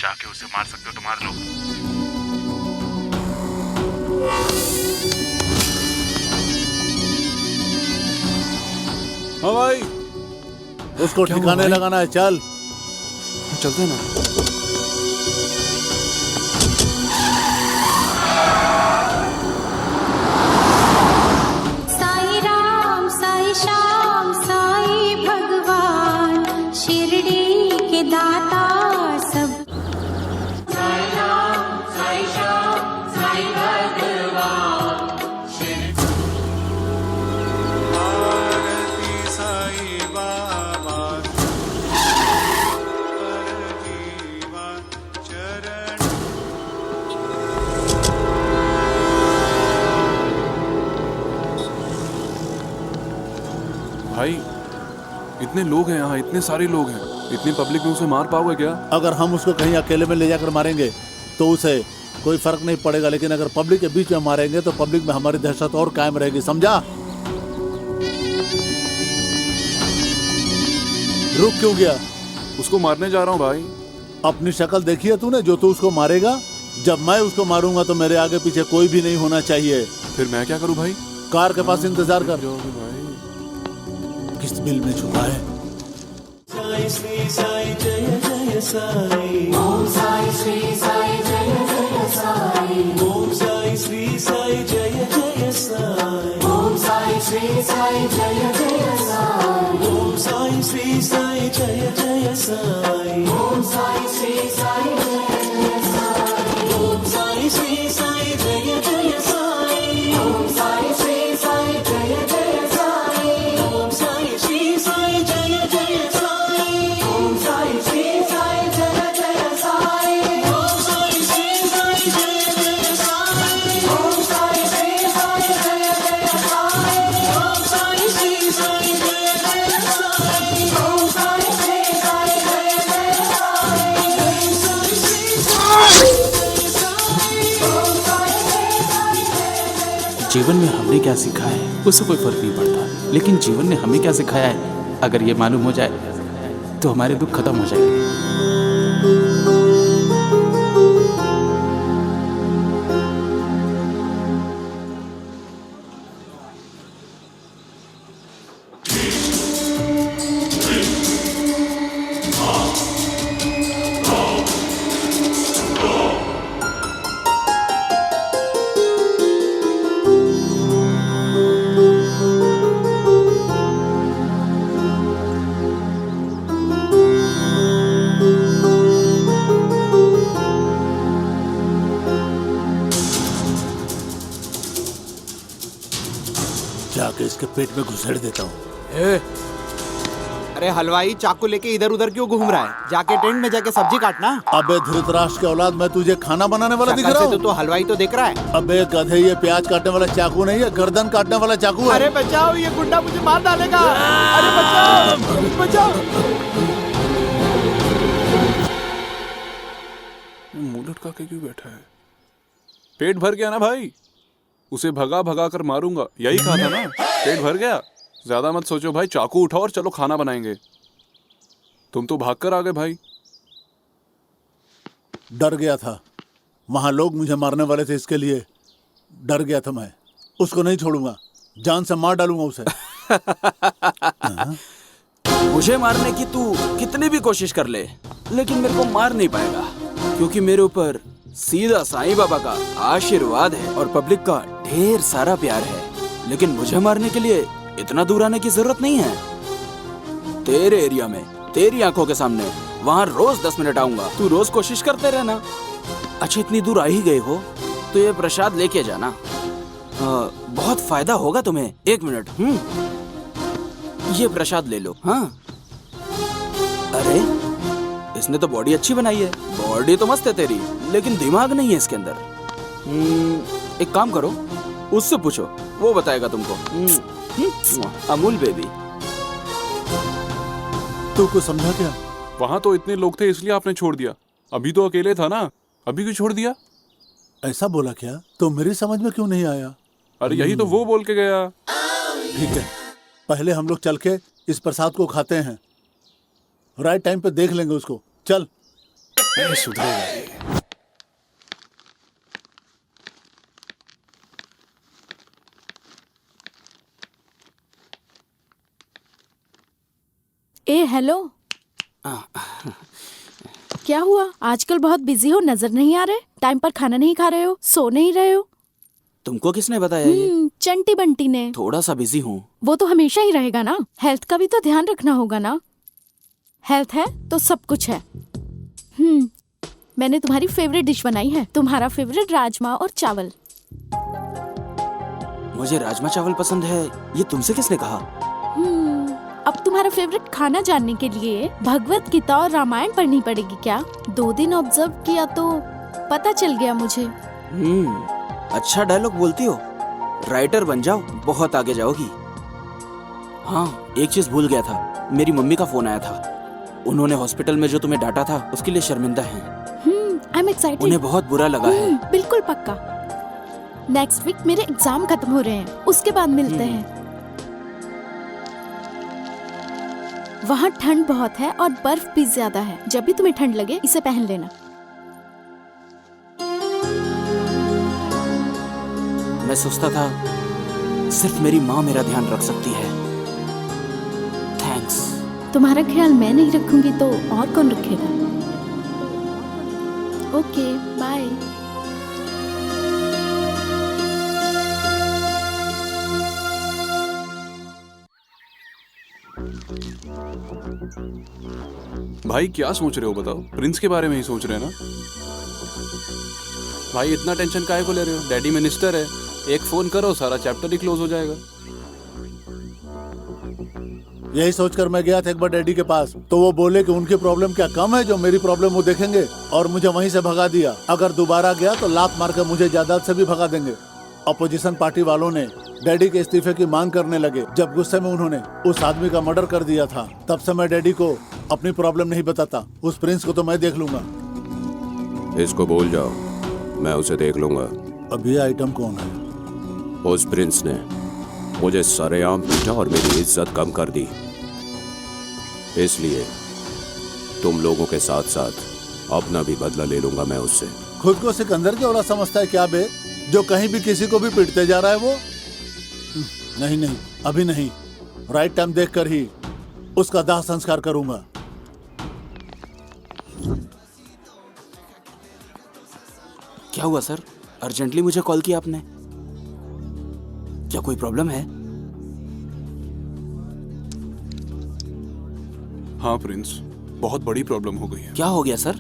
जाके उसे मार सकते हो तो मार लो। हाँ भाई, उसको ठिकाने लगाना है। चल चलते ना। साई राम साई श्याम साई भगवान शिरडी के दाता सब। साई राम साई श्याम साई भगवान साई बाबा भाई इतने लोग हैं यहाँ, इतने सारे लोग हैं, इतनी पब्लिक में उसे मार पाओगे क्या? अगर हम उसको कहीं अकेले में ले जाकर मारेंगे तो उसे कोई फर्क नहीं पड़ेगा, लेकिन अगर पब्लिक के बीच में मारेंगे तो पब्लिक में हमारी दहशत और कायम रहेगी, समझा? रुक क्यों गया? उसको मारने जा रहा हूँ भाई। अपनी शक्ल देखी है तूने? जो तू उसको मारेगा, जब मैं उसको मारूंगा तो मेरे आगे पीछे कोई भी नहीं होना चाहिए। फिर मैं क्या करूँ भाई? कार के पास इंतजार कर। भाई किस बिल में छुपा है? साई श्री साई जय जय साई, ओम साई श्री साई जय जय साई, ओम साई श्री साई जय जय साई, ओम साई श्री साई जय जय साई, ओम साई श्री साई जय जय साई, ओम साई श्री साई जय जय साई, ओम साई श्री साई जय जय साई, ओम साई श्री साई जय जय साई, ओम साई श्री साई जय जय साई, ओम साई श्री साई जय जय साई, ओम साई श्री साई जय जय साई, ओम साई श्री साई जय जय साई, ओम साई श्री साई जय जय साई, ओम साई श्री साई जय जय साई, ओम साई श्री साई जीवन में हमने क्या सीखा है उससे कोई फर्क नहीं पड़ता, लेकिन जीवन ने हमें क्या सिखाया है अगर ये मालूम हो जाए तो हमारे दुख खत्म हो जाएंगे। जाके इसके पेट में घुसेड़ देता हूँ। अरे हलवाई चाकू लेके इधर उधर क्यों घूम रहा है? जाके टेंट में जाके सब्जी काटना। अबे धृतराष्ट्र के औलाद, मैं तुझे खाना बनाने वाला दिख रहा हूँ? तो हलवाई तो देख रहा है। अबे गधे, ये प्याज काटने वाला चाकू नहीं है, गर्दन काटने वाला चाकू है। अरे बचाओ, ये गुंडा मुझे मार डालेगा। अरे बचाओ बचाओ। मुंह लटका के क्यों बैठा है? पेट भर गया ना भाई? उसे भगा भगा कर मारूंगा, यही कहा था ना? पेट भर गया? ज्यादा मत सोचो भाई, चाकू उठाओ और चलो खाना बनाएंगे। तुम तो भाग कर आ गए भाई। डर गया था, वहां लोग मुझे मारने वाले थे, इसके लिए डर गया था मैं। उसको नहीं छोड़ूंगा, जान से मार डालूंगा उसे। मुझे मारने की तू कितनी भी कोशिश कर ले, लेकिन मेरे को मार नहीं पाएगा, क्योंकि मेरे ऊपर सीधा साईं बाबा का आशीर्वाद है और पब्लिक का ढेर सारा प्यार है। लेकिन मुझे मारने के लिए इतना दूर आने की जरूरत नहीं है। तेरे एरिया में, तेरी आंखों के सामने, वहाँ रोज 10 मिनट आऊंगा। तू रोज कोशिश करते रहना। अच्छा, इतनी दूर आ ही गए हो तो ये प्रसाद लेके जाना, बहुत फायदा होगा तुम्हें। 1 मिनट। ये प्रसाद ले लो। हाँ। अरे इसने तो बॉडी अच्छी बनाई है। बॉडी तो मस्त है तेरी, लेकिन दिमाग नहीं है इसके अंदर। एक काम करो, उससे पूछो, वो बताएगा तुमको। अमूल बेबी। तू कुछ समझा क्या? वहां तो इतने लोग थे इसलिए आपने छोड़ दिया। अभी तो अकेले था ना, अभी क्यों छोड़ दिया? ऐसा बोला क्या? तो मेरी समझ में क्यों नहीं आया? अरे यही तो वो बोल के गया। ठीक है, पहले हम लोग चल के इस प्रसाद को खाते हैं, राइट टाइम पे देख लेंगे उसको। चल। सुधरेगा। ए हेलो, क्या हुआ? आजकल बहुत बिजी हो, नजर नहीं आ रहे? टाइम पर खाना नहीं खा रहे हो, सो नहीं रहे हो? तुमको किसने बताया ये? चंटी बंटी ने। थोड़ा सा बिजी हूँ। वो तो हमेशा ही रहेगा ना, हेल्थ का भी तो ध्यान रखना होगा ना। हेल्थ है तो सब कुछ है। मैंने तुम्हारी फेवरेट डिश बनाई है, तुम्हारा फेवरेट राजमा और चावल। मुझे राजमा चावल पसंद है, ये तुमसे किसने कहा? अब तुम्हारा फेवरेट खाना जानने के लिए भगवत गीता और रामायण पढ़नी पड़ेगी क्या? 2 दिन ऑब्जर्व किया तो पता चल गया मुझे। अच्छा डायलॉग बोलती हो, राइटर बन जाओ, बहुत आगे जाओगी। हाँ, एक चीज भूल गया था, मेरी मम्मी का फोन आया था। उन्होंने हॉस्पिटल में जो तुम्हें डांटा था उसके लिए शर्मिंदा हैं। I am excited. उन्हें बहुत बुरा लगा है। बिल्कुल पक्का। नेक्स्ट वीक मेरे एग्जाम खत्म हो रहे हैं, उसके बाद मिलते हैं। वहाँ ठंड बहुत है और बर्फ भी ज्यादा है। जब भी तुम्हें ठंड लगे इसे पहन लेना। मैं सोचता था सिर्फ मेरी माँ मेरा ध्यान रख सकती है। थैंक्स। तुम्हारा ख्याल मैं नहीं रखूंगी तो और कौन रखेगा? Okay, bye. भाई क्या सोच रहे हो बताओ? प्रिंस के बारे में ही सोच रहे हैं ना? भाई इतना टेंशन काहे को ले रहे हो? डैडी मिनिस्टर है, एक फोन करो सारा चैप्टर ही क्लोज हो जाएगा। यही सोचकर मैं गया था एक बार डैडी के पास, तो वो बोले कि उनकी प्रॉब्लम क्या कम है जो मेरी प्रॉब्लम वो देखेंगे, और मुझे वहीं से भगा दिया। अगर दोबारा गया तो लात मारकर मुझे जायदाद से भी भगा देंगे। अपोजिशन पार्टी वालों ने डैडी के इस्तीफे की मांग करने लगे। जब गुस्से में उन्होंने उस आदमी का मर्डर कर दिया था, तब से मैं डैडी को अपनी प्रॉब्लम नहीं बताता। उस प्रिंस को तो मैं देख लूंगा। इसको भूल जाओ, मैं उसे देख लूंगा। अभी आइटम कौन है? उस प्रिंस ने मुझे सरेआम पीटा और मेरी इज्जत कम कर दी। इसलिए तुम लोगों के साथ साथ अपना भी बदला ले लूंगा मैं उससे। खुद को सिकंदर के औलाद समझता है क्या बे, जो कहीं भी किसी को भी पीटते जा रहा है वो? नहीं नहीं, अभी नहीं। राइट टाइम देखकर ही उसका दाह संस्कार करूंगा। क्या हुआ सर? अर्जेंटली मुझे कॉल किया आपने? क्या कोई प्रॉब्लम है? हाँ प्रिंस, बहुत बड़ी प्रॉब्लम हो गई है। क्या हो गया सर?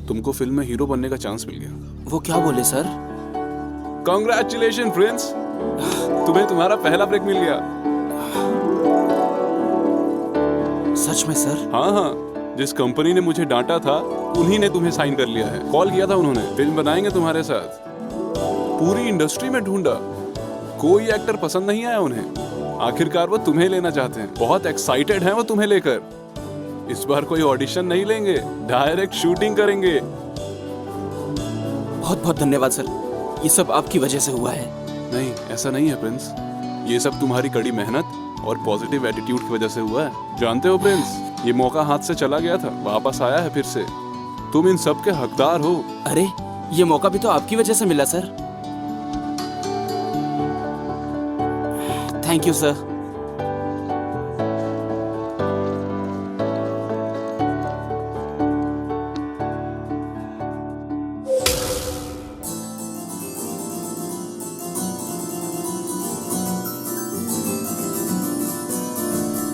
तुमको फिल्म में हीरो बनने का चांस मिल गया। वो क्या बोले सर? कांग्रेचुलेशन प्रिंस, तुम्हें तुम्हारा पहला ब्रेक मिल गया। सच में सर? हाँ हाँ, जिस कंपनी ने मुझे डांटा था उन्हीं ने तुम्हें साइन कर लिया है। कॉल किया था उन्होंने, फिल्म बनाएंगे तुम्हारे साथ। पूरी इंडस्ट्री में ढूंढा, कोई एक्टर पसंद नहीं आया उन्हें। आखिरकार वो तुम्हें लेना चाहते हैं। बहुत एक्साइटेड हैं वो तुम्हें लेकर। इस बार कोई ऑडिशन नहीं लेंगे, डायरेक्ट शूटिंग करेंगे। बहुत बहुत धन्यवाद सर, ये सब आपकी वजह से हुआ है। नहीं, ऐसा नहीं है प्रिंस, ये सब तुम्हारी कड़ी मेहनत और पॉजिटिव एटीट्यूड की वजह से हुआ है। जानते हो प्रिंस, ये मौका हाथ से चला गया था, वापस आया है फिर से। तुम इन सब के हकदार हो। अरे ये मौका भी तो आपकी वजह से मिला सर। Thank you sir.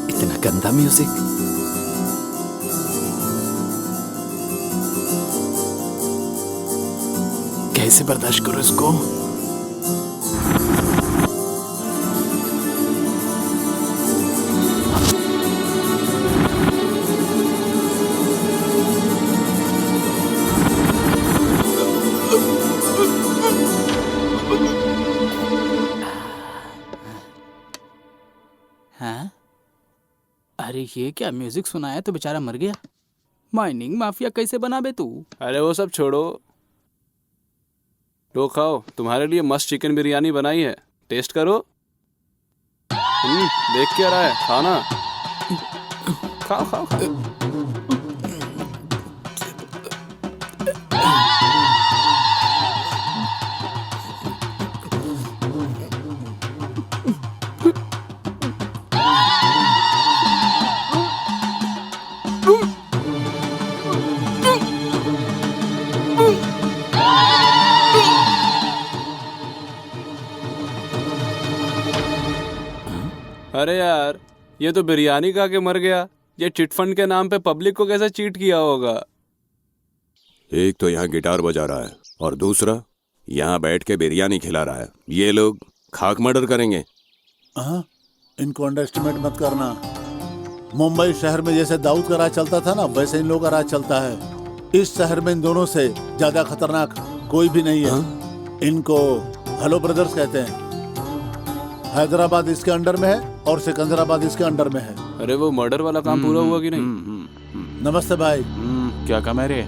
इतना गंदा म्यूजिक। कैसे बर्दाश्त करो इसको? हाँ? अरे ये क्या म्यूजिक सुनाया तो बेचारा मर गया। माइनिंग माफिया कैसे बना बे तू? अरे वो सब छोड़ो, लो खाओ, तुम्हारे लिए मस्त चिकन बिरयानी बनाई है, टेस्ट करो। देख क्या रहा है, खाना खाओ खाओ खाओ। अरे यार, ये तो बिरयानी खा के मर गया। ये चिटफंड के नाम पे पब्लिक को कैसे चीट किया होगा? एक तो यहाँ गिटार बजा रहा है और दूसरा यहाँ बैठ के बिरयानी खिला रहा है। ये लोग खाक मर्डर करेंगे। हाँ, इनको अंडरएस्टिमेट मत करना। मुंबई शहर में जैसे दाऊद का राज चलता था ना, वैसे इन लोगों का राज चलता है। इस शहर में इन दोनों से ज्यादा खतरनाक कोई भी नहीं है। इनको हेलो ब्रदर्स कहते हैं। हैदराबाद इसके अंडर में है और सिकंदराबाद इसके अंडर में है। अरे वो मर्डर वाला काम पूरा हुआ कि नहीं? नमस्ते भाई। क्या काम है रे?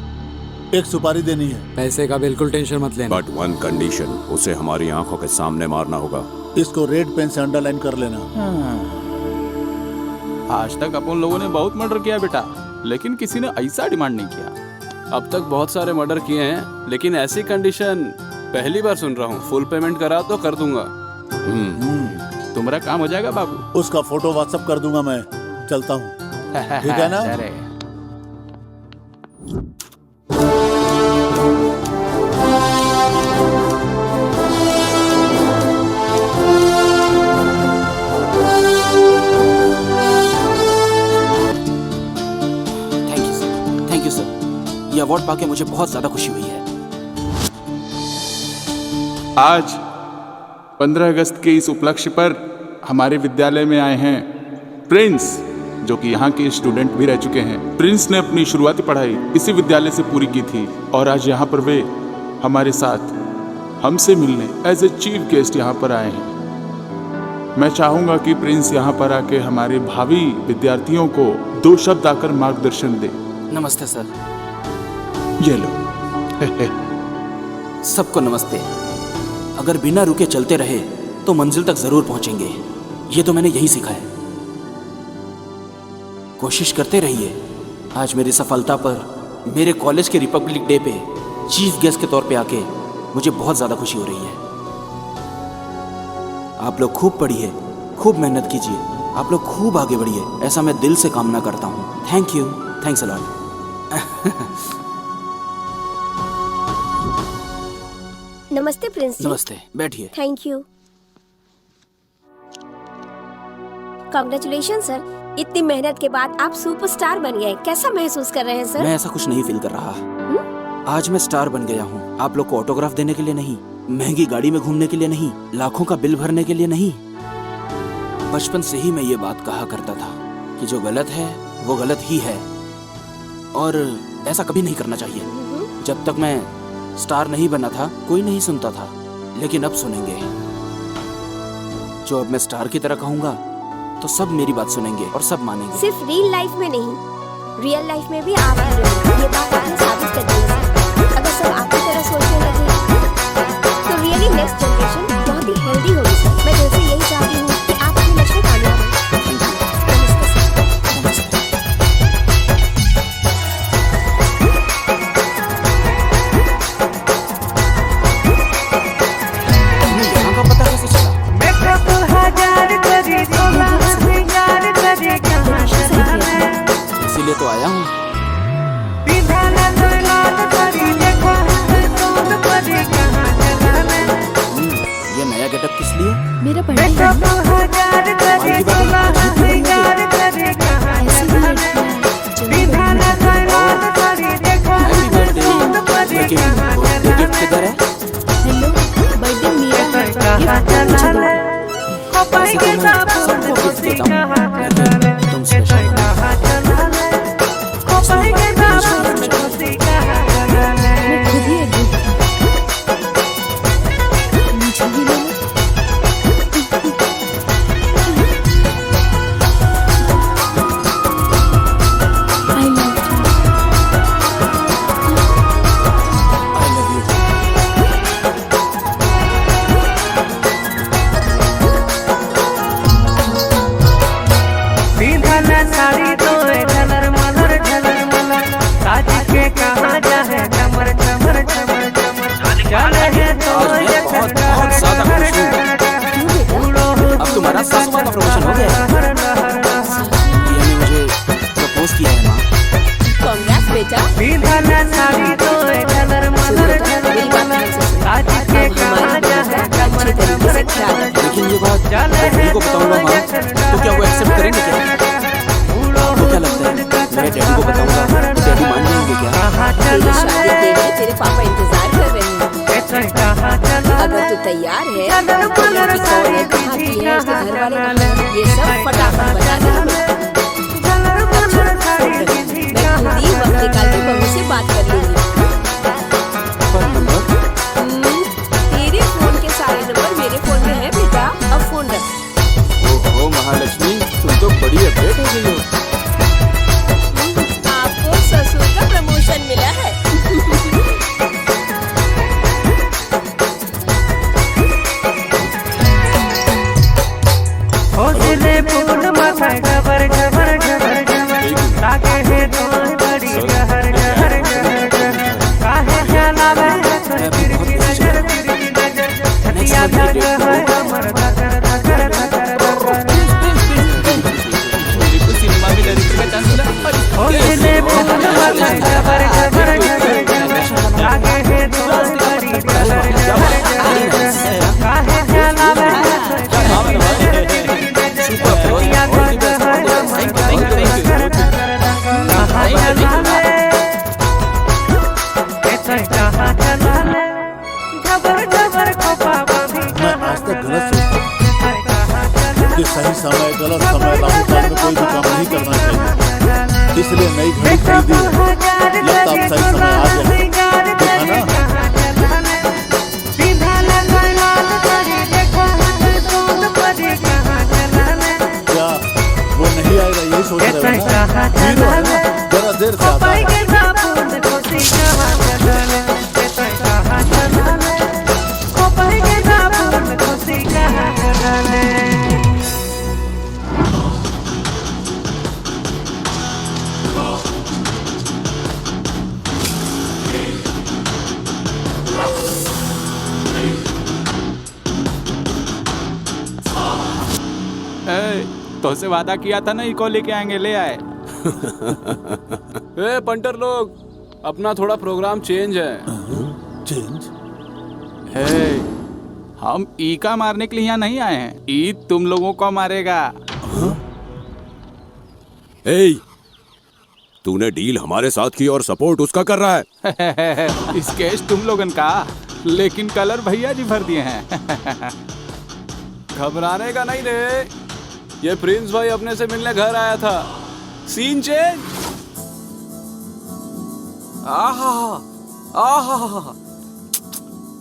एक सुपारी देनी है। पैसे का बिल्कुल टेंशन मत लेना। बट वन कंडीशन, उसे हमारी आंखों के सामने मारना होगा। इसको रेड पेन से अंडरलाइन कर लेना। आज तक अपन लोगों ने बहुत मर्डर किया बेटा, लेकिन किसी ने ऐसा डिमांड नहीं किया। अब तक बहुत सारे मर्डर किए हैं, लेकिन ऐसी कंडीशन पहली बार सुन रहा हूँ। फुल पेमेंट करा तो कर दूंगा। तुम्हारा काम हो जाएगा बाबू। उसका फोटो व्हाट्सएप कर दूंगा मैं। चलता हूँ, ठीक है ना? Thank you sir. ये अवार्ड पाके मुझे बहुत ज्यादा खुशी हुई है। आज 15 अगस्त के इस उपलक्ष्य पर हमारे विद्यालय में आए हैं प्रिंस, जो कि यहाँ के स्टूडेंट भी रह चुके हैं। प्रिंस ने अपनी शुरुआती पढ़ाई इसी विद्यालय से पूरी की थी और आज यहाँ पर वे हमारे साथ हमसे मिलने एज ए चीफ गेस्ट यहाँ पर आए हैं। मैं चाहूँगा कि प्रिंस यहाँ पर आके हमारे भावी विद्यार्थियों को 2 शब्द आकर मार्गदर्शन दे। नमस्ते सर। ये लो। सबको नमस्ते। अगर बिना रुके चलते रहे तो मंजिल तक जरूर पहुंचेंगे। ये तो मैंने यही सीखा है। कोशिश करते रहिए। आज मेरी सफलता पर मेरे कॉलेज के रिपब्लिक डे पे चीफ गेस्ट के तौर पे आके मुझे बहुत ज्यादा खुशी हो रही है। आप लोग खूब पढ़िए, खूब मेहनत कीजिए, आप लोग खूब आगे बढ़िए, ऐसा मैं दिल से कामना करता हूँ। Thank you, thanks a lot. नमस्ते प्रिंस जी। नमस्ते, बैठिए। Thank you. Congratulation sir. इतनी मेहनत के बाद आप सुपरस्टार बन गए। कैसा महसूस कर रहे हैं सर? मैं ऐसा कुछ नहीं फील कर रहा। आज मैं स्टार बन गया हूँ। आप लोग को ऑटोग्राफ देने के लिए नहीं, महंगी गाड़ी में घूमने के लिए नहीं, लाखों का बिल भरने के लिए नहीं। बचपन से ही मैं ये बात कहा करता था कि जो गलत है वो गलत ही है, और ऐसा कभी नहीं करना चाहिए। जब तक मैं स्टार नहीं बना था कोई नहीं सुनता था, लेकिन अब सुनेंगे। जो अब मैं स्टार की तरह कहूँगा तो सब मेरी बात सुनेंगे और सब मानेंगे। सिर्फ रियल लाइफ में नहीं, रियल लाइफ में भी आप ये बात आपने साबित कर दी है। अगर सब आपकी तरह सोचने लगे तो रियली नेक्स्ट जनरेशन बहुत ही हेल्दी होगी सर। मैं दिल से यही चाहती हूँ कि आप अपने लक्ष्य में कामयाब हो। इसीलिए तो आया हूँ। ये नया गेटअप किस लिए? मेरा बर्थडे है। गिफ्ट किधर है? हेलो, बर्थडे मेरा है। गिफ्ट मुझे दो। सबको गिफ्ट देता हूँ, तुम स्पेशल। मैं खुद ही एक गिफ्ट मुझे भी लेना। I love you. साड़ी तो झलर मलर झलर मलर, साज के कहाँ जाए चमर चमर चमर चमर, चले है तो ये अब तुम्हारा सासुमा का प्रमोशन हो गया है। ये मुझे प्रपोज किया है माँ। कांग्रेस बेटा। साड़ी तो झलर मलर झलर मलर, साज के कहाँ जाए चमर चमर चमर। लेकिन ये बात डैडी को बताऊंगा माँ, तो क्या वो एक्सेप्ट करेंगे क्या? आपको क्या लगता है मैं डैडी को बताऊंगा तो डैडी मान जाएंगे क्या? तेरी शादी के लिए तेरे पापा इंतजार कर रहे हैं। अगर तू तैयार है तो कौन है, कहाँ की है, उसके घर वाले कहाँ हैं, ये सब फटाफट बता दे हमें। मैं खुद ही वक्त निकाल के बहू से बात कर लूंगी। तेरे फोन के सारे नंबर मेरे फोन में है बेटा, अब फोन रख। ओहो महालक्ष्मी। सिनेमा में डायरेक्टर का चांस मिला मैं आज तक गलत सोचता था कि सही समय गलत समय राहुल काल में कोई भी काम नहीं करना चाहिए, इसलिए नई घड़ी खरीदी है। लगता अब सही समय आ गया, देखा ना। क्या वो नहीं आएगा यही सोच रहे हो ना? हीरो है ना, जरा देर से आता है। तो से वादा किया था ना इको लेके आएंगे, ले आए। ए पंटर लोग, अपना थोड़ा प्रोग्राम चेंज है। चेंज? हम ई का मारने के लिए यहाँ नहीं आए हैं, ई तुम लोगों को मारेगा। ए, तूने डील हमारे साथ की और सपोर्ट उसका कर रहा है। स्केच तुम लोगन का, लेकिन कलर भैया जी भर दिए हैं। घबराने का नहीं रे, ये प्रिंस भाई अपने से मिलने घर आया था। Scene change. आहा,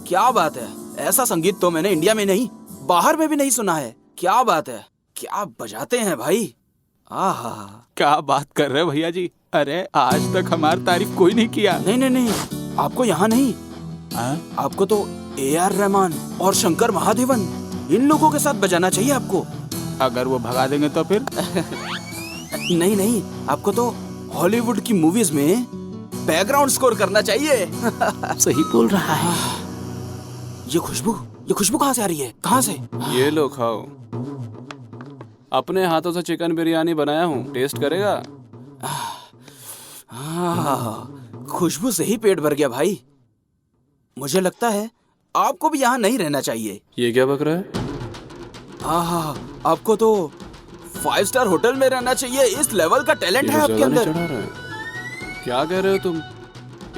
क्या बात है। ऐसा संगीत तो मैंने इंडिया में नहीं, बाहर में भी नहीं सुना है। क्या बात है, क्या बजाते हैं भाई। आहा, क्या बात कर रहे हो भैया जी। अरे आज तक हमारी तारीफ कोई नहीं किया। नहीं, आपको यहाँ नहीं, आपको तो AR रहमान और शंकर महादेवन, इन लोगों के साथ बजाना चाहिए आपको। अगर वो भगा देंगे तो फिर? नहीं, आपको तो हॉलीवुड की मूवीज में बैकग्राउंड स्कोर करना चाहिए। सही बोल रहा है। ये खुशबू कहाँ से आ रही है? कहाँ से? ये लो खाओ, अपने हाथों से चिकन बिरयानी बनाया हूँ, टेस्ट करेगा? खुशबू से ही पेट भर गया भाई। मुझे लगता है आपको भी यहाँ नहीं रहना चाहिए। ये क्या बक रहा है? आपको तो 5 स्टार होटल में रहना चाहिए। इस लेवल का टैलेंट है आपके अंदर। क्या कह रहे हो तुम?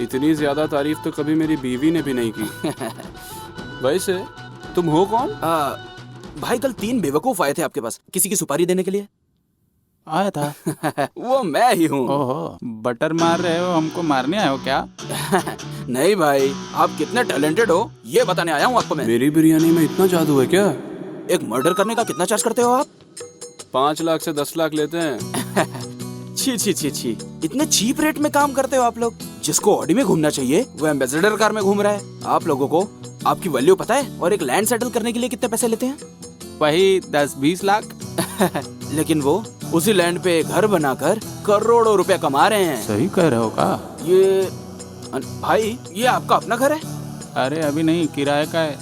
इतनी ज्यादा तारीफ तो कभी मेरी बीवी ने भी नहीं की। वैसे तुम हो कौन? भाई कल 3 बेवकूफ आए थे आपके पास किसी की सुपारी देने के लिए। आया था? वो मैं ही हूँ। ओहो, बटर मार रहे हो, हमको मारने आए हो क्या? नहीं भाई, आप कितने टैलेंटेड हो ये बताने आया हूँ आपको मैं। मेरी बिरयानी में इतना जादू है क्या? एक मर्डर करने का कितना चार्ज करते हो आप? 5 लाख से 10 लाख लेते हैं। छी, इतने चीप रेट में काम करते हो आप लोग। जिसको ऑडी में घूमना चाहिए वो एम्बेसडर कार में घूम रहा है। आप लोगों को आपकी वैल्यू पता है? और एक लैंड सेटल करने के लिए कितने पैसे लेते हैं? वही 10-20 लाख। लेकिन वो उसी लैंड पे घर बनाकर करोड़ों रुपया कमा रहे हैं। सही कह रहे हो का? ये भाई, ये आपका अपना घर है? अरे अभी नहीं, किराए का है।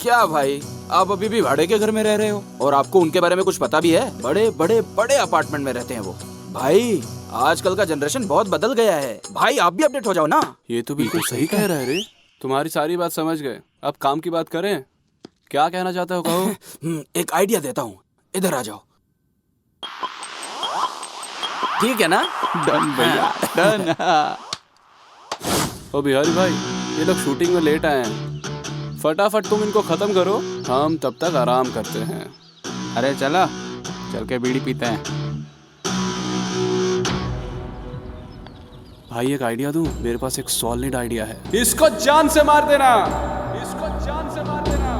क्या भाई, आप अभी भी भाड़े के घर में रह रहे हो? और आपको उनके बारे में कुछ पता भी है? बड़े अपार्टमेंट में रहते हैं वो। भाई आजकल का जनरेशन बहुत बदल गया है। भाई आप भी अपडेट हो जाओ ना। ये तो बिल्कुल सही कह रहा है रे। तुम्हारी सारी बात समझ गए, अब काम की बात करें। क्या कहना चाहते हो, कहो। एक आइडिया देता हूँ, इधर आ जाओ। ठीक है ना? डन भैया, डन। ओ बिहारी भाई, ये लोग शूटिंग में लेट आए हैं, फटाफट तुम इनको खत्म करो, हम तब तक आराम करते हैं। अरे चलो, चल के बीड़ी पीते हैं। भाई एक आइडिया दूं? मेरे पास एक सॉलिड आइडिया है। इसको जान से मार देना, इसको जान से मार देना।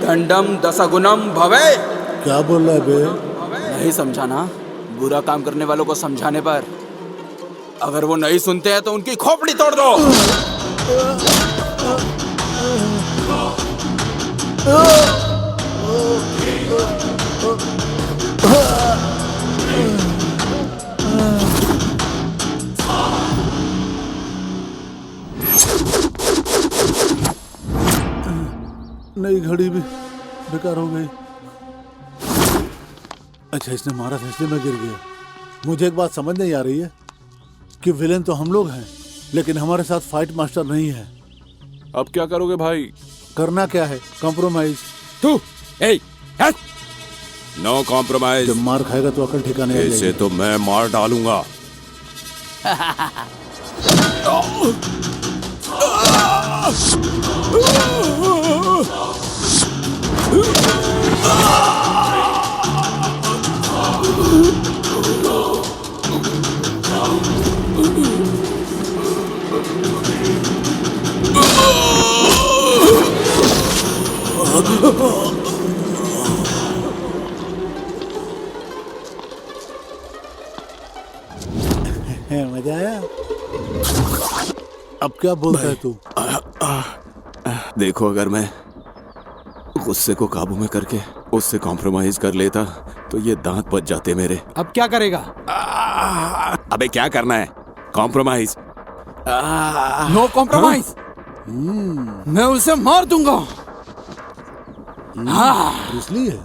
दंडम दशगुणम भवे। क्या बोल रहा है बे? नहीं समझा ना? बुरा काम करने वालों को समझाने पर अगर वो नहीं सुनते हैं तो उनकी खोपड़ी तोड़ दो। नई घड़ी भी बेकार हो गई। अच्छा, इसने मारा था इसलिए मैं गिर गया। मुझे एक बात समझ नहीं आ रही है कि विलेन तो हम लोग हैं, लेकिन हमारे साथ फाइट मास्टर नहीं है। अब क्या करोगे भाई? करना क्या है? कॉम्प्रोमाइज। तू नो कॉम्प्रोमाइज। जब मार खाएगा तो अकल ठिकाने आ जाएगी। इसे तो मैं मार डालूंगा। मजा आया? अब क्या बोलता है तू? देखो, अगर मैं गुस्से को काबू में करके उससे कॉम्प्रोमाइज कर लेता तो ये दांत बच जाते मेरे। अब क्या करेगा? अबे क्या करना है? कॉम्प्रोमाइज। No compromise. मैं उसे मार दूंगा। इसलिए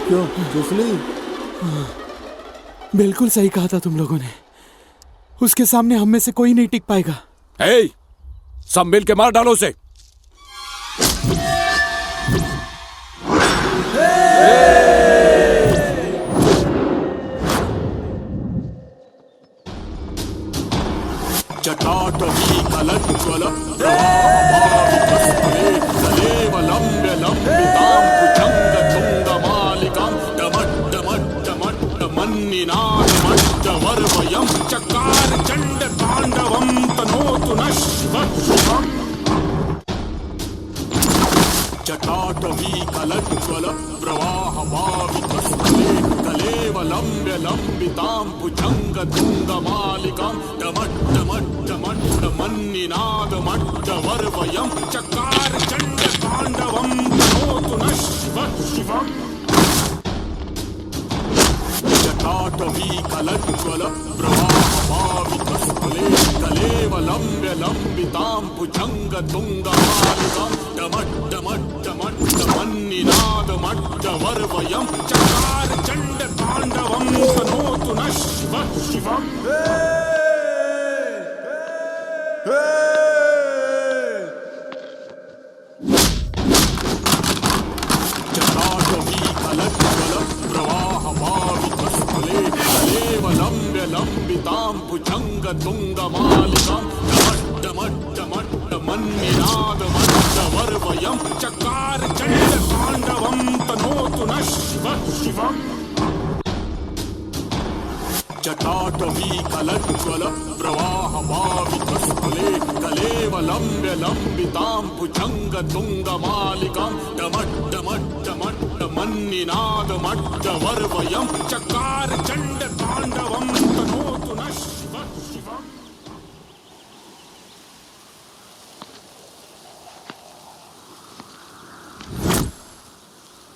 क्यों जुसली? बिल्कुल सही कहा था तुम लोगों ने। उसके सामने हम में से कोई नहीं टिक पाएगा। सब मिल के मार डालो उसे। जटाटवी कलज्ज्वल प्रवाहवादितस्तलेवलम्ब्यलम्बितां चकार चंड तांडवं तनोतु नः शिवः शिवम्। जटाटवी कलज्ज्वल प्रवाहवादितस्तले कलेवलम्ब्यलम्बितां भुजङ्गतुङ्गमालिकां डमड्डमड्डमड्डमन्निनादमड्डवर्वयं चकार चंड तांडवं तनोतु नः शिवः शिवम्। जटाटवी कलज्ज्वल प्रवाहवादितस्तले कलेवलम्ब्यलम्बितां भुजङ्गतुङ्गमालिकां डमड्डमड्डमड्डमन्निनादमड्डवर्वयं चकार चंड तांडवं तनोतु नः शिवः शिवम्। जटाटवी कलज्ज्वल प्रवाहवादितस्तले कलेवलम्ब्यलम्बितां भुजङ्गतुङ्गमालिकां डमड्डमड्डमन्निनादमड्डवर्वयं चकार चंड तांडवं तनोतु नः शिवः शिवम्। जटाटवी कलज्ज्वल प्रवाहवादितस्तले कलेवलम्ब्यलम्बितां भुजङ्गतुङ्गमालिकां डमड्डमड्डमड्डमन्निनादमड्डवर्वयं चकार चंड तांडवं तनोतु नः शिवः शिवम्।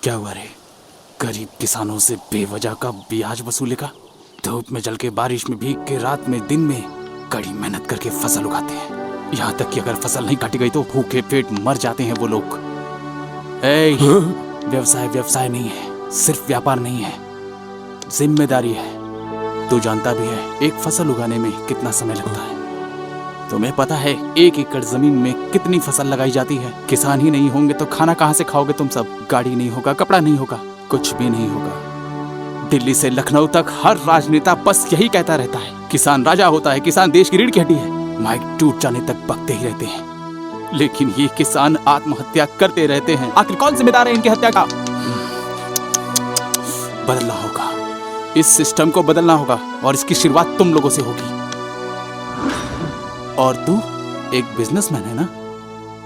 क्या हुआ रे? गरीब किसानों से बेवजह का ब्याज वसूलेगा? धूप में जल के, बारिश में भीग के, रात में दिन में कड़ी मेहनत करके फसल उगाते हैं। यहाँ तक कि अगर फसल नहीं काटी गई तो भूखे पेट मर जाते हैं वो लोग। व्यवसाय व्यवसाय नहीं है, सिर्फ व्यापार नहीं है, जिम्मेदारी है। तू जानता भी है एक फसल उगाने में कितना समय लगता है। तुम्हें पता है 1 एकड़ जमीन में कितनी फसल लगाई जाती है? किसान ही नहीं होंगे तो खाना कहाँ से खाओगे तुम सब? गाड़ी नहीं होगा, कपड़ा नहीं होगा, कुछ भी नहीं होगा। दिल्ली से लखनऊ तक हर राजनेता बस यही कहता रहता है, किसान राजा होता है, किसान देश की रीढ़ की हड्डी है। माइक टूट जाने तक बकते ही रहते हैं, लेकिन ये किसान आत्महत्या करते रहते हैं। आखिर कौन जिम्मेदार है इनकी हत्या का? बदलना होगा, इस सिस्टम को बदलना होगा और इसकी शुरुआत तुम लोगों से होगी। और तू एक बिजनेसमैन है ना,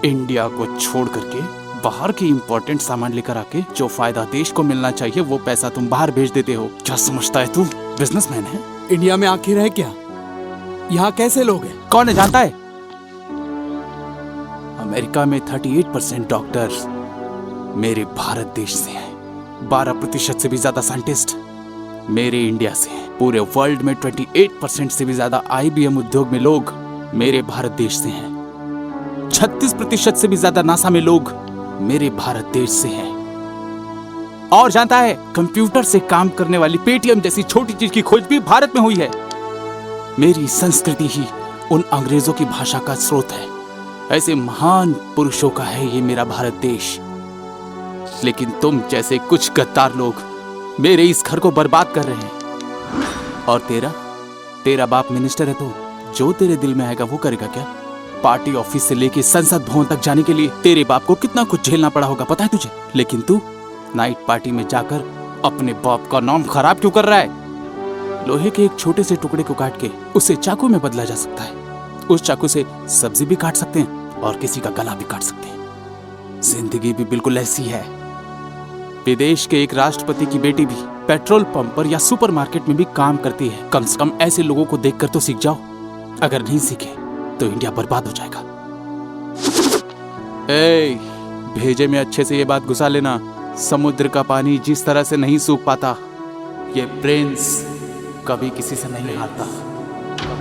इंडिया को छोड़ करके बाहर के इंपॉर्टेंट सामान लेकर आके जो फायदा देश को मिलना चाहिए वो पैसा तुम बाहर भेज देते हो। क्या समझता है तू बिजनेसमैन है? इंडिया में आखिर है क्या? यहाँ कैसे लोग हैं? कौन है जानता है? अमेरिका में 38% डॉक्टर्स मेरे भारत देश से हैं। 12% से भी ज्यादा साइंटिस्ट मेरे इंडिया से हैं। पूरे वर्ल्ड में 28% से भी ज्यादा IBM उद्योग में लोग मेरे भारत देश से हैं। 36% से भी ज्यादा नासा में लोग मेरे भारत देश से हैं। और जानता है, कंप्यूटर से काम करने वाली पेटीएम जैसी छोटी चीज की खोज भी भारत में हुई है। मेरी संस्कृति ही उन अंग्रेजों की भाषा का स्रोत है। ऐसे महान पुरुषों का है ये मेरा भारत देश। लेकिन तुम जैसे कुछ गद्दार लोग मेरे इस घर को बर्बाद कर रहे हैं। और तेरा बाप मिनिस्टर है, तो जो तेरे दिल में आएगा वो करेगा क्या? पार्टी ऑफिस से लेके संसद भवन तक जाने के लिए तेरे बाप को कितना कुछ झेलना पड़ा होगा, पता है तुझे? लेकिन तू नाइट पार्टी में जाकर अपने बाप का नाम खराब क्यों कर रहा है? लोहे के एक छोटे से टुकड़े को काट के उसे चाकू में बदला जा सकता है। उस चाकू से सब्जी भी काट सकते हैं और किसी का गला भी काट सकते हैं। जिंदगी भी बिल्कुल ऐसी है। विदेश के एक राष्ट्रपति की बेटी भी पेट्रोल पंप पर या सुपरमार्केट में भी काम करती है। कम से कम ऐसे लोगों को देखकर तो सीख जाओ। अगर नहीं सीखे तो इंडिया बर्बाद हो जाएगा। भेजे में अच्छे से ये बात घुसा लेना, समुद्र का पानी जिस तरह से नहीं सूख पाता, ये प्रिंस कभी किसी से नहीं हारता।